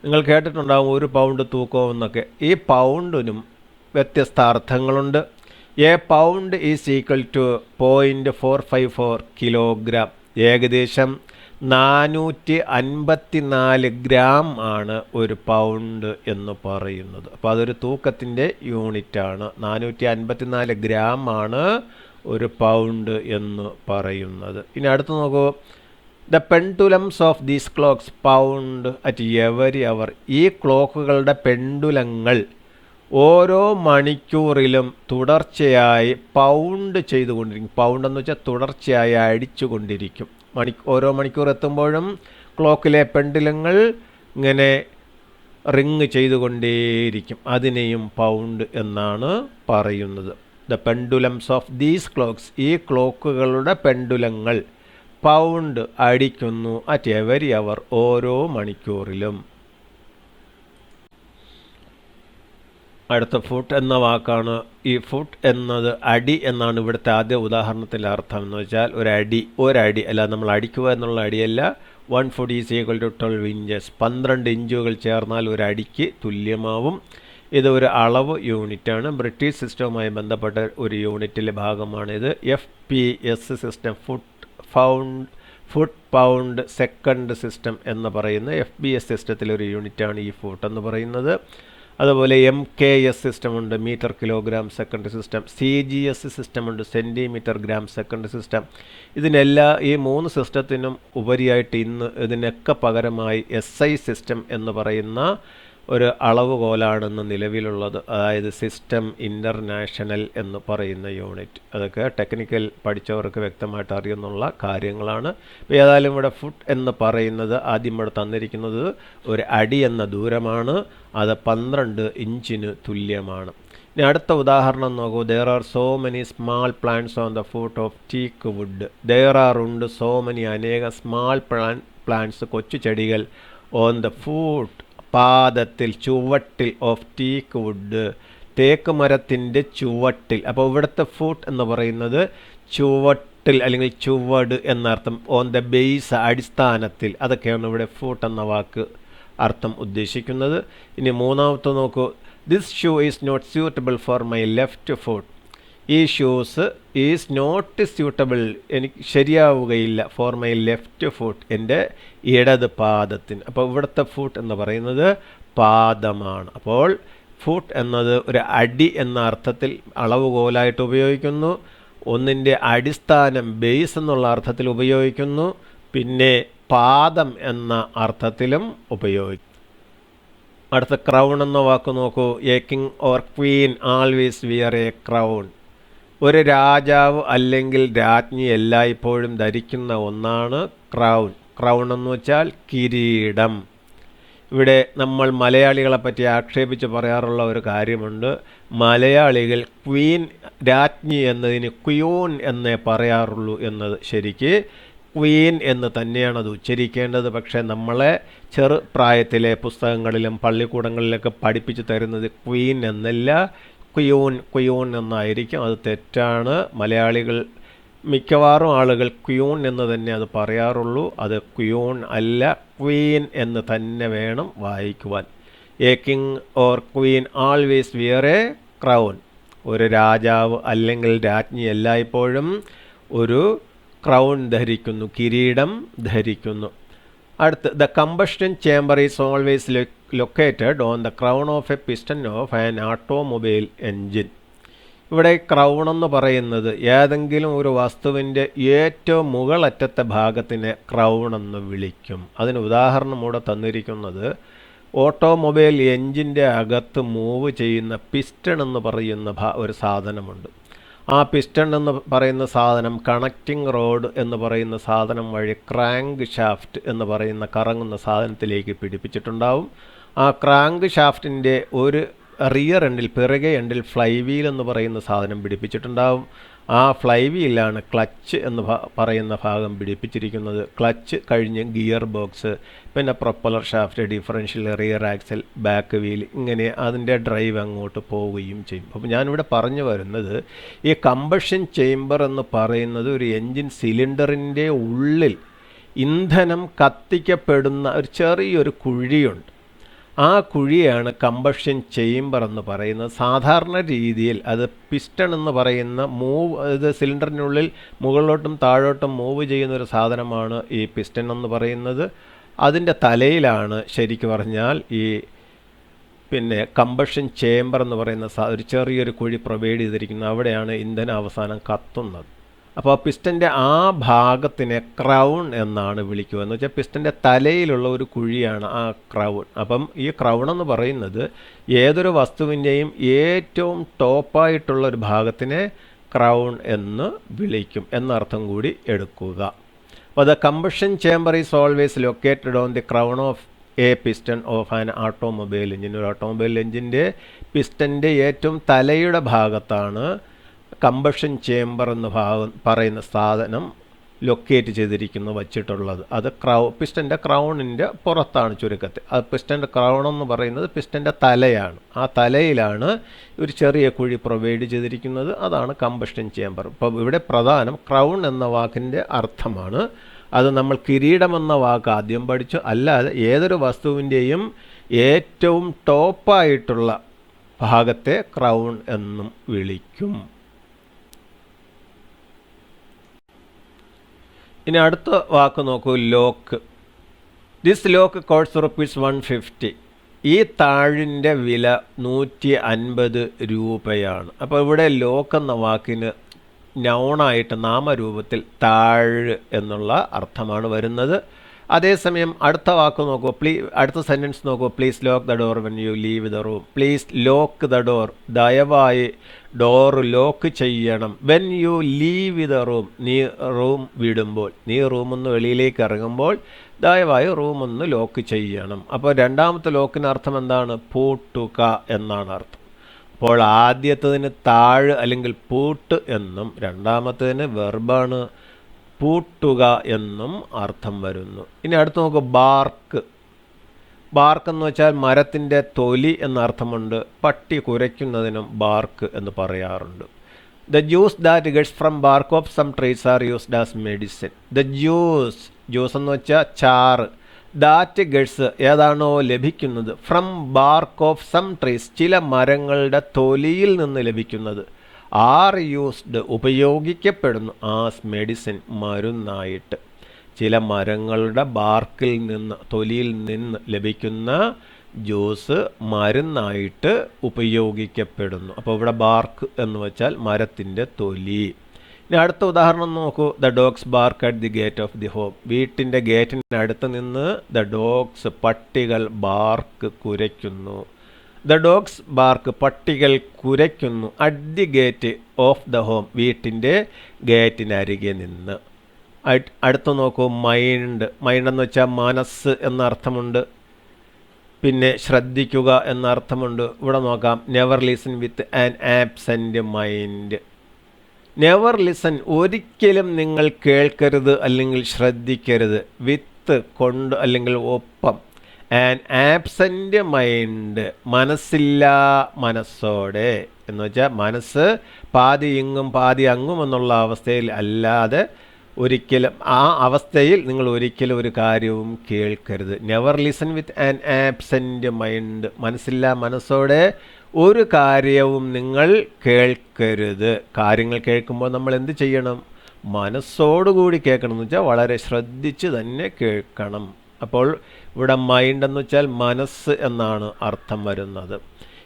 നിങ്ങൾ കേട്ടിട്ടുണ്ടാകും 1 പൗണ്ട് തൂക്കമെന്നൊക്കെ. ഈ പൗണ്ടിനും വ്യത്യസ്ത അർത്ഥങ്ങളുണ്ട്. A pound is equal to 0.454 kilogram. ഏകദേശം 454 ഗ്രാം ആണ് 1 പൗണ്ട് എന്ന് പറയുന്നത്. അപ്പോൾ അതൊരു തൂക്കത്തിൻ്റെ യൂണിറ്റാണ്. 454 ഗ്രാം ആണ് 1 പൗണ്ട് എന്ന് പറയുന്നത്. ഇനി അടുത്ത് നോക്കൂ. The pendulums of these clocks pound at every hour. ഈ ക്ലോക്കുകളുടെ പെൻഡുലങ്ങൾ ഓരോ മണിക്കൂറിലും തുടർച്ചയായി പൗണ്ട് ചെയ്തുകൊണ്ടിരിക്കും. പൗണ്ട് എന്ന് വെച്ചാൽ തുടർച്ചയായി അടിച്ചുകൊണ്ടിരിക്കും. ഓരോ മണിക്കൂർ എത്തുമ്പോഴും ക്ലോക്കിലെ പെൻഡുലങ്ങൾ ഇങ്ങനെ റിങ് ചെയ്തുകൊണ്ടേയിരിക്കും. അതിനെയും പൗണ്ട് എന്നാണ് പറയുന്നത്. The pendulums of these clocks. ഈ ക്ലോക്കുകളുടെ പെൻഡുലങ്ങൾ പൗണ്ട് അടിക്കുന്നു അറ്റ് എവരി അവർ. ഓരോ മണിക്കൂറിലും. അടുത്ത ഫുട്ട് എന്ന വാക്കാണ്. ഈ ഫുട്ട് എന്നത് അടി എന്നാണ് ഇവിടുത്തെ ആദ്യ ഉദാഹരണത്തിൻ്റെ അർത്ഥം. എന്ന് വെച്ചാൽ ഒരടി അല്ല, നമ്മൾ അടിക്കുക എന്നുള്ള അടിയല്ല. 1 foot is equal to 12 inches. 12 ഇഞ്ചുകൾ ചേർന്നാൽ ഒരു അടിക്ക് തുല്യമാവും. ഇത് ഒരു അളവ് യൂണിറ്റാണ്. ബ്രിട്ടീഷ് സിസ്റ്റവുമായി ബന്ധപ്പെട്ട ഒരു യൂണിറ്റിലെ ഭാഗമാണിത്. FPS system, foot pound second system എന്ന് പറയുന്ന FBS സിസ്റ്റത്തിലെ ഒരു യൂണിറ്റാണ് ഈ ഫുട്ട് എന്ന് പറയുന്നത്. അതുപോലെ MKS സിസ്റ്റമുണ്ട്, metre kilogram second system. CGS സിസ്റ്റമുണ്ട്, സെൻറ്റിമീറ്റർ ഗ്രാം സെക്കൻഡ് സിസ്റ്റം. ഈ 3 സിസ്റ്റത്തിനും ഉപരിയായിട്ട് ഇന്ന് ഇതിനൊക്കെ പകരമായി SI സിസ്റ്റം എന്ന് പറയുന്ന ഒരു അളവുകോലാണെന്ന് നിലവിലുള്ളത്. അതായത് സിസ്റ്റം ഇൻ്റർനാഷണൽ എന്ന് പറയുന്ന യൂണിറ്റ്. അതൊക്കെ ടെക്നിക്കൽ പഠിച്ചവർക്ക് വ്യക്തമായിട്ട് അറിയുന്നുള്ള കാര്യങ്ങളാണ്. ഇപ്പോൾ ഏതായാലും ഇവിടെ ഫുട്ട് എന്ന് പറയുന്നത് ആദ്യം ഇവിടെ തന്നിരിക്കുന്നത് ഒരു അടി എന്ന ദൂരമാണ്. അത് 12 ഇഞ്ചിന് തുല്യമാണ്. ഇനി അടുത്ത ഉദാഹരണം നോക്കൂ. There are so many small plants on the foot of teak wood. ഉണ്ട് സോ മെനി അനേക സ്മാൾ പ്ലാന്റ്സ് കൊച്ചു ചെടികൾ ഓൺ ദ ഫുട്ട് പാദത്തിൽ, ചുവട്ടിൽ, ഓഫ് ടീക്ക് വുഡ് തേക്ക് മരത്തിൻ്റെ ചുവട്ടിൽ. അപ്പോൾ ഇവിടുത്തെ ഫുട്ട് എന്ന് പറയുന്നത് ചുവട്ടിൽ അല്ലെങ്കിൽ ചുവട് എന്നർത്ഥം. ഓൺ ദ ബേസ് അടിസ്ഥാനത്തിൽ. അതൊക്കെയാണ് ഇവിടെ ഫുട്ട് എന്ന വാക്ക് അർത്ഥം ഉദ്ദേശിക്കുന്നത്. ഇനി മൂന്നാമത്തെ നോക്കൂ. This shoe is not suitable for my left foot. ഈ ഷൂസ് ഈസ് നോട്ട് സ്യൂട്ടബിൾ, എനിക്ക് ശരിയാവുകയില്ല, ഫോർ മൈ ലെഫ്റ്റ് ഫുട്ട്, എൻ്റെ ഇടത് പാദത്തിന്. അപ്പോൾ ഇവിടുത്തെ ഫുട്ട് എന്ന് പറയുന്നത് പാദമാണ്. അപ്പോൾ ഫുട്ട് എന്നത് ഒരു അടി എന്ന അർത്ഥത്തിൽ അളവുകോലായിട്ട് ഉപയോഗിക്കുന്നു. ഒന്നിൻ്റെ അടിസ്ഥാനം, ബേസ് എന്നുള്ള അർത്ഥത്തിൽ ഉപയോഗിക്കുന്നു. പിന്നെ പാദം എന്ന അർത്ഥത്തിലും ഉപയോഗിക്കും. അടുത്ത ക്രൗൺ എന്ന വാക്ക് നോക്കൂ. A king or queen always wear a crown. ഒരു രാജാവ് അല്ലെങ്കിൽ രാജ്ഞി എല്ലായ്പ്പോഴും ധരിക്കുന്ന ഒന്നാണ് ക്രൗൺ. ക്രൗൺ എന്ന് വെച്ചാൽ കിരീടം. ഇവിടെ നമ്മൾ മലയാളികളെ പറ്റി ആക്ഷേപിച്ച് പറയാറുള്ള ഒരു കാര്യമുണ്ട്. മലയാളികൾ ക്വീൻ, രാജ്ഞി എന്നതിന് ക്യൂൻ എന്നേ പറയാറുള്ളൂ എന്നത്. ശരിക്ക് ക്വീൻ എന്ന് തന്നെയാണ് അത് ഉച്ചരിക്കേണ്ടത്. പക്ഷേ നമ്മളെ ചെറുപ്രായത്തിലെ പുസ്തകങ്ങളിലും പള്ളിക്കൂടങ്ങളിലൊക്കെ പഠിപ്പിച്ചു തരുന്നത് ക്വീൻ എന്നല്ല, ക്യൂൻ എന്നായിരിക്കും. അത് തെറ്റാണ്. മലയാളികൾ മിക്കവാറും ആളുകൾ ക്യൂൻ എന്ന് തന്നെ അത് പറയാറുള്ളൂ. അത് ക്യൂൻ അല്ല, ക്വീൻ എന്ന് തന്നെ വേണം വായിക്കുവാൻ. A king or queen always wear a crown. ഒരു രാജാവ് അല്ലെങ്കിൽ രാജ്ഞി എല്ലായ്പ്പോഴും ഒരു ക്രൗൺ ധരിക്കുന്നു, കിരീടം ധരിക്കുന്നു. അടുത്ത്, the combustion chamber is always located on the crown of A piston of an automobile engine. ഇവിടെ ക്രൗൺ എന്ന് പറയുന്നത് ഏതെങ്കിലും ഒരു വസ്തുവിൻ്റെ ഏറ്റവും മുകളറ്റത്തെ ഭാഗത്തിനെ ക്രൗൺ എന്ന് വിളിക്കും. അതിന് ഉദാഹരണം കൂടെ തന്നിരിക്കുന്നത് ഓട്ടോമൊബൈൽ എൻജിൻ്റെ അകത്ത് മൂവ് ചെയ്യുന്ന പിസ്റ്റൺ എന്ന് പറയുന്ന ഒരു സാധനമുണ്ട്. ആ പിസ്റ്റൺ എന്ന് പറയുന്ന സാധനം കണക്റ്റിംഗ് റോഡ് എന്ന് പറയുന്ന സാധനം വഴി ക്രാങ്ക് ഷാഫ്റ്റ് എന്ന് പറയുന്ന കറങ്ങുന്ന സാധനത്തിലേക്ക് പിടിപ്പിച്ചിട്ടുണ്ടാവും. ആ ക്രാങ്ക് ഷാഫ്റ്റിൻ്റെ ഒരു റിയർ എൻഡിൽ, പിറകെ എൻഡിൽ ഫ്ലൈ വീൽ എന്ന് പറയുന്ന സാധനം പിടിപ്പിച്ചിട്ടുണ്ടാവും. ആ ഫ്ലൈ വീലാണ് ക്ലച്ച് എന്ന് പറയുന്ന ഭാഗം പിടിപ്പിച്ചിരിക്കുന്നത്. ക്ലച്ച് കഴിഞ്ഞ് ഗിയർ ബോക്സ്, പിന്നെ propeller shaft, differential, rear axle, back wheel, ഇങ്ങനെ അതിൻ്റെ ഡ്രൈവ് അങ്ങോട്ട് പോവുകയും ചെയ്യും. അപ്പോൾ ഞാനിവിടെ പറഞ്ഞു വരുന്നത് ഈ കമ്പഷൻ ചേംബർ എന്ന് പറയുന്നത് ഒരു എൻജിൻ സിലിണ്ടറിൻ്റെ ഉള്ളിൽ ഇന്ധനം കത്തിക്കപ്പെടുന്ന ഒരു ചെറിയൊരു കുഴിയുണ്ട്. ആ കുഴിയാണ് കമ്പഷൻ ചേംബർ എന്ന് പറയുന്നത്. സാധാരണ രീതിയിൽ അത് പിസ്റ്റൺ എന്ന് പറയുന്ന ഇത് സിലിണ്ടറിനുള്ളിൽ മുകളിലോട്ടും താഴോട്ടും മൂവ് ചെയ്യുന്ന ഒരു സാധനമാണ് ഈ പിസ്റ്റൺ എന്ന് പറയുന്നത്. അതിൻ്റെ തലയിലാണ് ശരിക്കും പറഞ്ഞാൽ ഈ കമ്പഷൻ ചേംബർ എന്ന് പറയുന്ന ഒരു ചെറിയൊരു കുഴി പ്രൊവൈഡ് ചെയ്തിരിക്കുന്നത്. അവിടെയാണ് ഇന്ധനം അവസാനം കത്തുന്നത്. അപ്പോൾ പിസ്റ്റൻ്റെ ആ ഭാഗത്തിനെ ക്രൗൺ എന്നാണ് വിളിക്കുക. എന്ന് വെച്ചാൽ പിസ്റ്റൻ്റെ തലയിലുള്ള ഒരു കുഴിയാണ് ആ ക്രൗൺ. അപ്പം ഈ ക്രൗൺ എന്ന് പറയുന്നത് ഏതൊരു വസ്തുവിൻ്റെയും ഏറ്റവും ടോപ്പായിട്ടുള്ള ഒരു ഭാഗത്തിനെ ക്രൗൺ എന്ന് വിളിക്കും എന്നർത്ഥം കൂടി എടുക്കുക. അപ്പോൾ the combustion chamber is always located on the crown of A piston of an automobile engine. ഒരു ഓട്ടോമൊബൈൽ എഞ്ചിൻ്റെ പിസ്റ്റൻ്റെ ഏറ്റവും തലയുടെ ഭാഗത്താണ് കമ്പഷൻ ചേംബർ എന്ന് പറയുന്ന സാധനം ലൊക്കേറ്റ് ചെയ്തിരിക്കുന്നു വച്ചിട്ടുള്ളത്. അത് പിസ്റ്റൻ്റെ ക്രൗണിൻ്റെ പുറത്താണ് ചുരുക്കത്തിൽ. അത് പിസ്റ്റൻ്റെ ക്രൗൺ എന്ന് പറയുന്നത് പിസ്റ്റൻ്റെ തലയാണ്. ആ തലയിലാണ് ഒരു ചെറിയ കുഴി പ്രൊവൈഡ് ചെയ്തിരിക്കുന്നത്. അതാണ് കമ്പഷൻ ചേംബർ. ഇപ്പോൾ ഇവിടെ പ്രധാനം ക്രൗൺ എന്ന വാക്കിൻ്റെ അർത്ഥമാണ്. അത് നമ്മൾ കിരീടം എന്ന വാക്ക് ആദ്യം പഠിച്ചു. അല്ലാതെ ഏതൊരു വസ്തുവിൻ്റെയും ഏറ്റവും ടോപ്പായിട്ടുള്ള ഭാഗത്തെ ക്രൗൺ എന്നും വിളിക്കും. ഇനി അടുത്ത വാക്ക് നോക്കൂ, ലോക്ക്. This lock course ₹150. ഈ താഴിൻ്റെ വില 150 രൂപയാണ്. അപ്പോൾ ഇവിടെ ലോക്ക് എന്ന വാക്കിന് നൗണായിട്ട് നാമരൂപത്തിൽ താഴ് എന്നുള്ള അർത്ഥമാണ് വരുന്നത്. അതേസമയം അടുത്ത വാക്ക് നോക്കൂ, അടുത്ത സെൻറ്റൻസ് നോക്കൂ. Please lock the door when you leave the room. Please lock the door, ദയവായി ഡോറ് ലോക്ക് ചെയ്യണം. When you leave the room, നീ റൂം വിടുമ്പോൾ, നീ റൂമൊന്ന് വെളിയിലേക്ക് ഇറങ്ങുമ്പോൾ ദയവായി റൂമൊന്ന് ലോക്ക് ചെയ്യണം. അപ്പോൾ രണ്ടാമത്തെ ലോക്കിന് അർത്ഥം എന്താണ്? പൂട്ടുക എന്നാണ് അർത്ഥം. അപ്പോൾ ആദ്യത്തതിന് താഴ് അല്ലെങ്കിൽ പൂട്ട് എന്നും രണ്ടാമത്തതിന് വെർബാണ് പൂട്ടുക എന്നും അർത്ഥം വരുന്നു. ഇനി അടുത്ത് നോക്കുക, ബാർക്ക്. ബാർക്ക് എന്ന് വെച്ചാൽ മരത്തിൻ്റെ തൊലി എന്ന അർത്ഥമുണ്ട്. പട്ടി കുരയ്ക്കുന്നതിനും ബാർക്ക് എന്ന് പറയാറുണ്ട്. The juice that gets from bark of some trees are used as medicine. The juice എന്ന് വെച്ചാൽ ചാറ്. ദാറ്റ് ഗെറ്റ്സ് ഏതാണോ ലഭിക്കുന്നത്, from bark of some trees ചില മരങ്ങളുടെ തൊലിയിൽ നിന്ന് ലഭിക്കുന്നത്, ആർ യൂസ്ഡ് ഉപയോഗിക്കപ്പെടുന്നു, ആസ് മെഡിസിൻ മരുന്നായിട്ട്. ചില മരങ്ങളുടെ ബാർക്കിൽ നിന്ന്, തൊലിയിൽ നിന്ന് ലഭിക്കുന്ന ജ്യൂസ് മരുന്നായിട്ട് ഉപയോഗിക്കപ്പെടുന്നു. അപ്പോൾ ഇവിടെ ബാർക്ക് എന്ന് വെച്ചാൽ മരത്തിൻ്റെ തൊലി. ഇനി അടുത്ത ഉദാഹരണം നോക്കൂ. The dogs bark at the gate of the home. വീട്ടിൻ്റെ ഗേറ്റിനടുത്ത് നിന്ന് ദ ഡോഗ്സ് പട്ടികൾ ബാർക്ക് കുരയ്ക്കുന്നു. ദ ഡോഗ്സ് ബാർക്ക് പട്ടികൾ കുരയ്ക്കുന്നു at the gate of the home വീട്ടിൻ്റെ ഗേറ്റിനരികെ നിന്ന്. അടുത്ത് നോക്കൂ, മൈൻഡ്. മൈൻഡ് എന്ന് വെച്ചാൽ മനസ്സ് എന്ന അർത്ഥമുണ്ട്. പിന്നെ ശ്രദ്ധിക്കുക എന്ന അർത്ഥമുണ്ട്. ഇവിടെ നോക്കാം, never listen with an absent mind. Never listen ഒരിക്കലും നിങ്ങൾ കേൾക്കരുത് അല്ലെങ്കിൽ ശ്രദ്ധിക്കരുത്. വിത്ത് കൊണ്ട് അല്ലെങ്കിൽ ഒപ്പം. ആൻ ആബ്സെൻറ്റ് മൈൻഡ് മനസ്സില്ലാ മനസ്സോടെ എന്ന് വെച്ചാൽ മനസ്സ് പാതി ഇങ്ങും പാതി അങ്ങും എന്നുള്ള അവസ്ഥയിൽ അല്ലാതെ ഒരിക്കലും ആ അവസ്ഥയിൽ നിങ്ങൾ ഒരിക്കലും ഒരു കാര്യവും കേൾക്കരുത്. Never listen with an absent mind, മനസ്സില്ലാ മനസ്സോടെ ഒരു കാര്യവും നിങ്ങൾ കേൾക്കരുത്. കാര്യങ്ങൾ കേൾക്കുമ്പോൾ നമ്മൾ എന്ത് ചെയ്യണം? മനസ്സോടുകൂടി കേൾക്കണം എന്ന് വെച്ചാൽ വളരെ ശ്രദ്ധിച്ച് തന്നെ കേൾക്കണം. അപ്പോൾ ഇവിടെ മൈൻഡ് എന്ന് വെച്ചാൽ മനസ്സ് എന്നാണ് അർത്ഥം വരുന്നത്.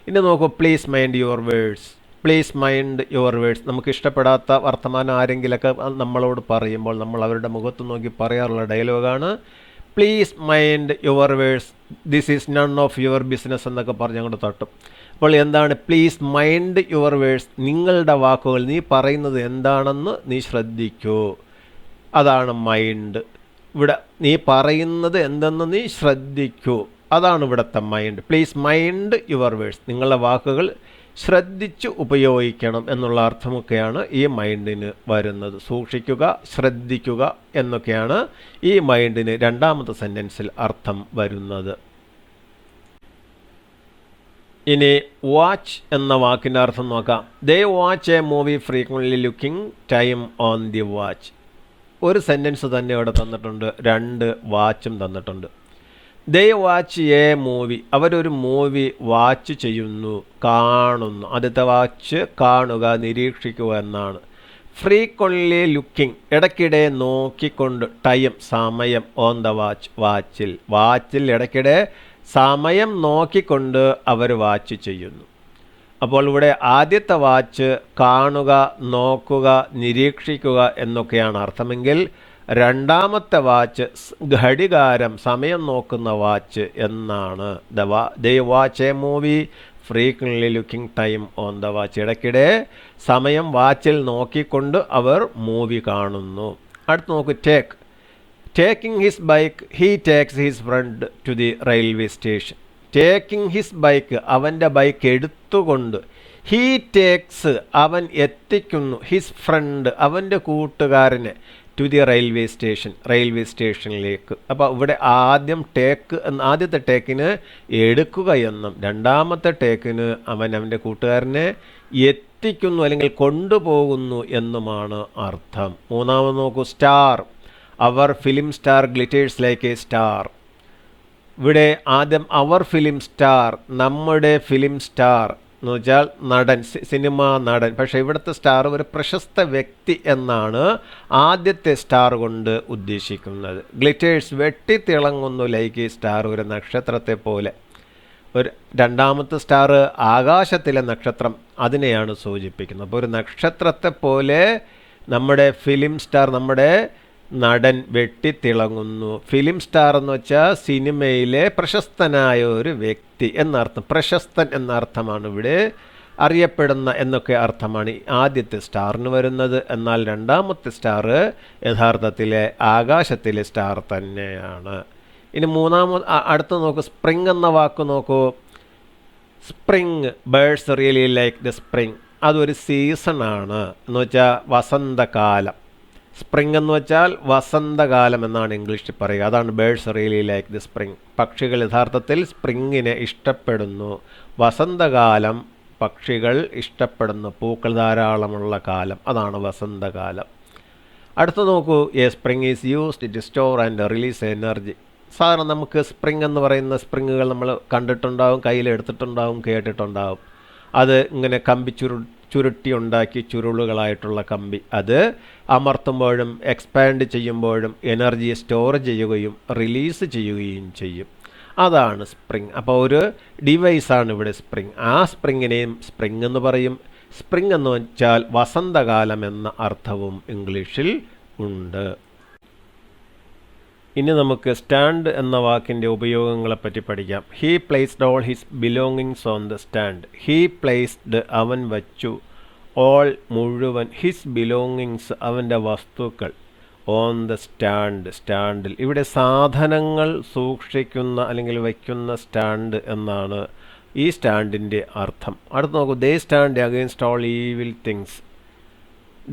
ഇനി നോക്കൂ, please mind your words. Please mind your words. നമുക്ക് ഇഷ്ടപ്പെടാത്ത വർത്തമാനം ആരെങ്കിലൊക്കെ നമ്മളോട് പറയുമ്പോൾ നമ്മൾ അവരുടെ മുഖത്ത് നോക്കി പറയാറുള്ള ഡയലോഗാണ് please mind your words, this is none of your business എന്നൊക്കെ പറഞ്ഞ് അങ്ങോട്ട് തട്ടും. അപ്പോൾ എന്താണ് പ്ലീസ് മൈൻഡ് യുവർ വേർഡ്സ്? നിങ്ങളുടെ വാക്കുകൾ, നീ പറയുന്നത് എന്താണെന്ന് നീ ശ്രദ്ധിക്കൂ. അതാണ് മൈൻഡ്. ഇവിടെ നീ പറയുന്നത് എന്തെന്ന് നീ ശ്രദ്ധിക്കൂ, അതാണ് ഇവിടുത്തെ mind. Please mind your words, നിങ്ങളുടെ വാക്കുകൾ ശ്രദ്ധിച്ചു ഉപയോഗിക്കണം എന്നുള്ള അർത്ഥമൊക്കെയാണ് ഈ മൈൻഡിന് വരുന്നത്. സൂക്ഷിക്കുക, ശ്രദ്ധിക്കുക എന്നൊക്കെയാണ് ഈ മൈൻഡിന് രണ്ടാമത്തെ സെൻറ്റൻസിൽ അർത്ഥം വരുന്നത്. ഇനി വാച്ച് എന്ന വാക്കിൻ്റെ അർത്ഥം നോക്കാം. ദേ watch a movie frequently looking time on the watch. ഒരു സെൻറ്റൻസ് തന്നെ ഇവിടെ തന്നിട്ടുണ്ട്, 2 വാച്ചും തന്നിട്ടുണ്ട്. ദേ വാച്ച് എ മൂവി, അവരൊരു മൂവി വാച്ച് ചെയ്യുന്നു, കാണുന്നു. ആദ്യത്തെ വാച്ച് കാണുക, നിരീക്ഷിക്കുക എന്നാണ്. ഫ്രീക്വൻ്റ്ലി ലുക്കിംഗ്, ഇടയ്ക്കിടെ നോക്കിക്കൊണ്ട്, ടൈം സമയം, ഓൺ ദ വാച്ച് വാച്ചിൽ ഇടയ്ക്കിടെ സമയം നോക്കിക്കൊണ്ട് അവർ വാച്ച് ചെയ്യുന്നു. അപ്പോൾ ഇവിടെ ആദ്യത്തെ വാച്ച് കാണുക, നോക്കുക, നിരീക്ഷിക്കുക എന്നൊക്കെയാണ് അർത്ഥമെങ്കിൽ രണ്ടാമത്തെ വാച്ച് ഘടികാരം, സമയം നോക്കുന്ന വാച്ച് എന്നാണ്. They watch a movie frequently looking time on the watch, ഇടയ്ക്കിടെ സമയം വാച്ചിൽ നോക്കിക്കൊണ്ട് അവർ മൂവി കാണുന്നു. അടുത്ത് നോക്കൂ, taking his bike he takes his friend to the railway station. Taking his bike, അവൻ്റെ ബൈക്ക് എടുത്തുകൊണ്ട്, ഹീ ടേക്സ് അവൻ എത്തിക്കുന്നു, ഹിസ് ഫ്രണ്ട് അവൻ്റെ കൂട്ടുകാരനെ, ടു ദി റെയിൽവേ സ്റ്റേഷനിലേക്ക്. അപ്പോൾ ഇവിടെ ആദ്യത്തെ ടേക്കിന് എടുക്കുക എന്നും രണ്ടാമത്തെ ടേക്കിന് അവൻ്റെ കൂട്ടുകാരനെ എത്തിക്കുന്നു അല്ലെങ്കിൽ കൊണ്ടുപോകുന്നു എന്നുമാണ് അർത്ഥം. മൂന്നാമത് നോക്കൂ, star, our film star glitters like a star. ഇവിടെ ആദ്യം അവർ ഫിലിം സ്റ്റാർ, നമ്മുടെ ഫിലിം സ്റ്റാർ എന്ന് വെച്ചാൽ നടൻ, സിനിമാ നടൻ. പക്ഷേ ഇവിടുത്തെ സ്റ്റാർ ഒരു പ്രശസ്ത വ്യക്തി എന്നാണ് ആദ്യത്തെ സ്റ്റാർ കൊണ്ട് ഉദ്ദേശിക്കുന്നത്. ഗ്ലിറ്റേഴ്സ്, വെട്ടിത്തിളങ്ങുന്നു, ലൈക്ക് എ സ്റ്റാർ, ഒരു നക്ഷത്രത്തെ പോലെ. രണ്ടാമത്തെ സ്റ്റാർ ആകാശത്തിലെ നക്ഷത്രം, അതിനെയാണ് സൂചിപ്പിക്കുന്നത്. അപ്പോൾ ഒരു നക്ഷത്രത്തെ പോലെ നമ്മുടെ ഫിലിം സ്റ്റാർ, നമ്മുടെ നടൻ വെട്ടിത്തിളങ്ങുന്നു. ഫിലിം സ്റ്റാർ എന്ന് വെച്ചാൽ സിനിമയിലെ പ്രശസ്തനായ ഒരു വ്യക്തി എന്നർത്ഥം. പ്രശസ്തൻ എന്നർത്ഥമാണ് ഇവിടെ, അറിയപ്പെടുന്ന എന്നൊക്കെ അർത്ഥമാണ് ആദ്യത്തെ സ്റ്റാറിന് വരുന്നത്. എന്നാൽ രണ്ടാമത്തെ സ്റ്റാർ യഥാർത്ഥത്തിലെ ആകാശത്തിലെ സ്റ്റാർ തന്നെയാണ്. ഇനി അടുത്ത് നോക്കൂ, സ്പ്രിംഗ് എന്ന വാക്ക് നോക്കൂ. Spring, birds really like the spring, അതൊരു സീസണാണ് എന്ന് വെച്ചാൽ വസന്തകാലം. സ്പ്രിംഗ് എന്ന് വെച്ചാൽ വസന്തകാലം എന്നാണ് ഇംഗ്ലീഷിൽ പറയുക. അതാണ് birds really like the spring. പക്ഷികൾ യഥാർത്ഥത്തിൽ സ്പ്രിങ്ങിനെ ഇഷ്ടപ്പെടുന്നു. വസന്തകാലം പക്ഷികൾ ഇഷ്ടപ്പെടുന്നു, പൂക്കൾ ധാരാളമുള്ള കാലം, അതാണ് വസന്തകാലം. അടുത്ത് നോക്കൂ, a spring is used to store and release energy. സാധാരണ നമുക്ക് സ്പ്രിംഗ് എന്ന് പറയുന്ന സ്പ്രിങ്ങുകൾ നമ്മൾ കണ്ടിട്ടുണ്ടാവും, കയ്യിലെടുത്തിട്ടുണ്ടാവും, കേട്ടിട്ടുണ്ടാവും. അത് ഇങ്ങനെ ചുരുട്ടി ഉണ്ടാക്കി ചുരുളുകളായിട്ടുള്ള കമ്പി, അത് അമർത്തുമ്പോഴും എക്സ്പാൻഡ് ചെയ്യുമ്പോഴും എനർജിയെ സ്റ്റോർ ചെയ്യുകയും റിലീസ് ചെയ്യുകയും ചെയ്യും. അതാണ് സ്പ്രിംഗ്. അപ്പോൾ ഒരു ഡിവൈസാണ് ഇവിടെ സ്പ്രിംഗ്. ആ സ്പ്രിങ്ങിനെയും സ്പ്രിംഗ് എന്ന് പറയും. സ്പ്രിംഗ് എന്ന് വെച്ചാൽ വസന്തകാലം എന്ന അർത്ഥവും ഇംഗ്ലീഷിൽ ഉണ്ട്. ഇനി നമുക്ക് സ്റ്റാൻഡ് എന്ന വാക്കിൻ്റെ ഉപയോഗങ്ങളെപ്പറ്റി പഠിക്കാം. He placed all his belongings on the stand. He placed അവൻ വച്ചു, ഓൾ മുഴുവൻ, ഹിസ് ബിലോങ്ങിങ്സ് അവൻ്റെ വസ്തുക്കൾ, ഓൺ ദ സ്റ്റാൻഡിൽ. ഇവിടെ സാധനങ്ങൾ സൂക്ഷിക്കുന്ന അല്ലെങ്കിൽ വയ്ക്കുന്ന സ്റ്റാൻഡ് എന്നാണ് ഈ സ്റ്റാൻഡിൻ്റെ അർത്ഥം. അടുത്ത് നോക്കൂ, they stand against all evil things.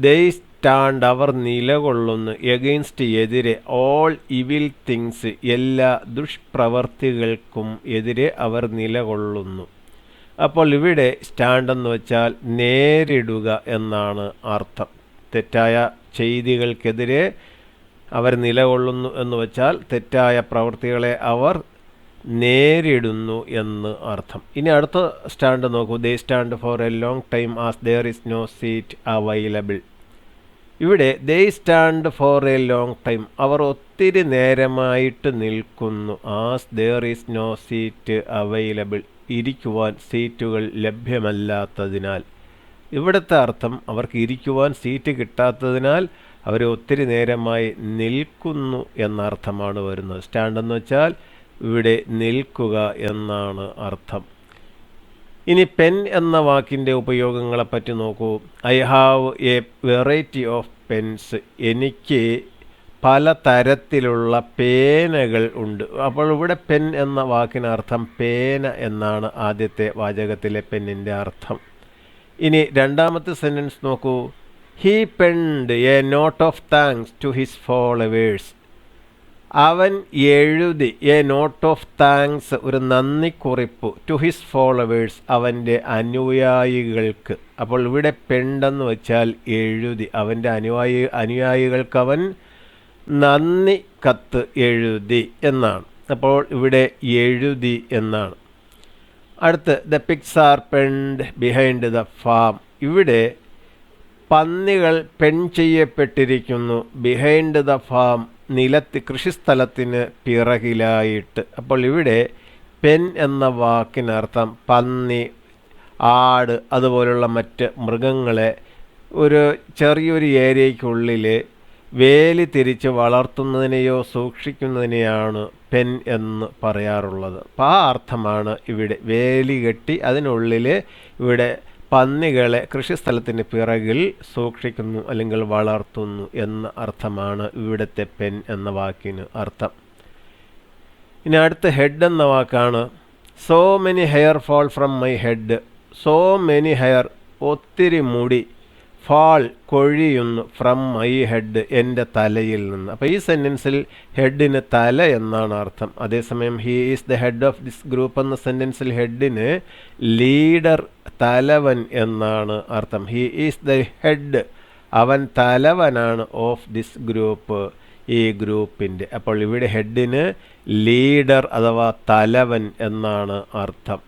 They stand അവർ നിലകൊള്ളുന്നു, എഗെയിൻസ്റ്റ് എതിരെ, ഓൾ ഇവിൽ തിങ്സ് എല്ലാ ദുഷ്പ്രവർത്തികൾക്കും എതിരെ അവർ നിലകൊള്ളുന്നു. അപ്പോൾ ഇവിടെ സ്റ്റാൻഡ് എന്ന് വെച്ചാൽ നേരിടുക എന്നാണ് അർത്ഥം. തെറ്റായ ചെയ്തികൾക്കെതിരെ അവർ നിലകൊള്ളുന്നു എന്ന് വെച്ചാൽ തെറ്റായ പ്രവൃത്തികളെ അവർ നേരിടുന്നു എന്ന് അർത്ഥം. ഇനി അടുത്ത സ്റ്റാൻഡ് നോക്കൂ, they stand for a long time as there is no seat available. ഇവിടെ they stand for a long time, അവർ ഒത്തിരി നേരമായിട്ട് നിൽക്കുന്നു. As there is no seat available, ഇരിക്കുവാൻ സീറ്റുകൾ ലഭ്യമല്ലാത്തതിനാൽ. ഇവിടുത്തെ അർത്ഥം അവർക്ക് ഇരിക്കുവാൻ സീറ്റ് കിട്ടാത്തതിനാൽ അവർ ഒത്തിരി നേരമായി നിൽക്കുന്നു എന്നർത്ഥമാണ് വരുന്നത്. സ്റ്റാൻഡ് എന്ന് വെച്ചാൽ ഇവിടെ നിൽക്കുക എന്നാണ് അർത്ഥം. ഇനി പെൻ എന്ന വാക്കിൻ്റെ ഉപയോഗങ്ങളെപ്പറ്റി നോക്കൂ. I have a variety of pens. എനിക്ക് പല തരത്തിലുള്ള പേനകൾ ഉണ്ട്. അപ്പോൾ ഇവിടെ പെൻ എന്ന വാക്കിനർത്ഥം പേന എന്നാണ് ആദ്യത്തെ വാചകത്തിലെ പെന്നിൻ്റെ അർത്ഥം. ഇനി രണ്ടാമത്തെ സെൻറ്റൻസ് നോക്കൂ. He penned a note of thanks to his followers. അവൻ എഴുതി എ നോട്ട് ഓഫ് താങ്ക്സ്, ഒരു നന്ദിക്കുറിപ്പ്, ടു ഹിസ് ഫോളോവേഴ്സ്, അവൻ്റെ അനുയായികൾക്ക്. അപ്പോൾ ഇവിടെ പെൻഡെന്ന് വെച്ചാൽ എഴുതി, അവൻ്റെ അനുയായികൾക്ക് അവൻ നന്ദി കത്ത് എഴുതി എന്നാണ്. അപ്പോൾ ഇവിടെ എഴുതി എന്നാണ്. അടുത്ത് the pigs are penned behind the farm. ഇവിടെ പന്നികൾ പെൻ ചെയ്യപ്പെട്ടിരിക്കുന്നു ബിഹൈൻഡ് ദ ഫാം, കൃഷിസ്ഥലത്തിന് പിറകിലായിട്ട്. അപ്പോൾ ഇവിടെ പെൻ എന്ന വാക്കിനർത്ഥം പന്നി, ആട് അതുപോലുള്ള മറ്റ് മൃഗങ്ങളെ ഒരു ചെറിയൊരു ഏരിയയ്ക്കുള്ളിൽ വേലി തിരിച്ച് വളർത്തുന്നതിനെയോ സൂക്ഷിക്കുന്നതിനെയാണ് പെൻ എന്ന് പറയാറുള്ളത്. അപ്പോൾ ആ അർത്ഥമാണ് ഇവിടെ. വേലി കെട്ടി അതിനുള്ളിൽ ഇവിടെ പന്നികളെ കൃഷിസ്ഥലത്തിന് പിറകിൽ സൂക്ഷിക്കുന്നു അല്ലെങ്കിൽ വളർത്തുന്നു എന്ന അർത്ഥമാണ് ഇവിടുത്തെ പെൻ എന്ന വാക്കിന് അർത്ഥം. ഇനി അടുത്ത ഹെഡ് എന്ന വാക്കാണ്. So many hair fall from my head. So many hair, ഒത്തിരി മുടി, ഫാൾ, കൊഴിയുന്നു, ഫ്രം മൈ ഹെഡ്, എൻ്റെ തലയിൽ നിന്ന്. അപ്പോൾ ഈ സെൻറ്റൻസിൽ ഹെഡിന് തല എന്നാണ് അർത്ഥം. അതേസമയം he is the head of this group എന്ന സെൻറ്റൻസിൽ ഹെഡിന് ലീഡർ, തലവൻ എന്നാണ് അർത്ഥം. ഹീ ഈസ് ദ ഹെഡ്, അവൻ തലവനാണ്, ഓഫ് ദിസ് ഗ്രൂപ്പ്, ഈ ഗ്രൂപ്പിൻ്റെ. അപ്പോൾ ഇവിടെ ഹെഡിന് ലീഡർ അഥവാ തലവൻ എന്നാണ് അർത്ഥം.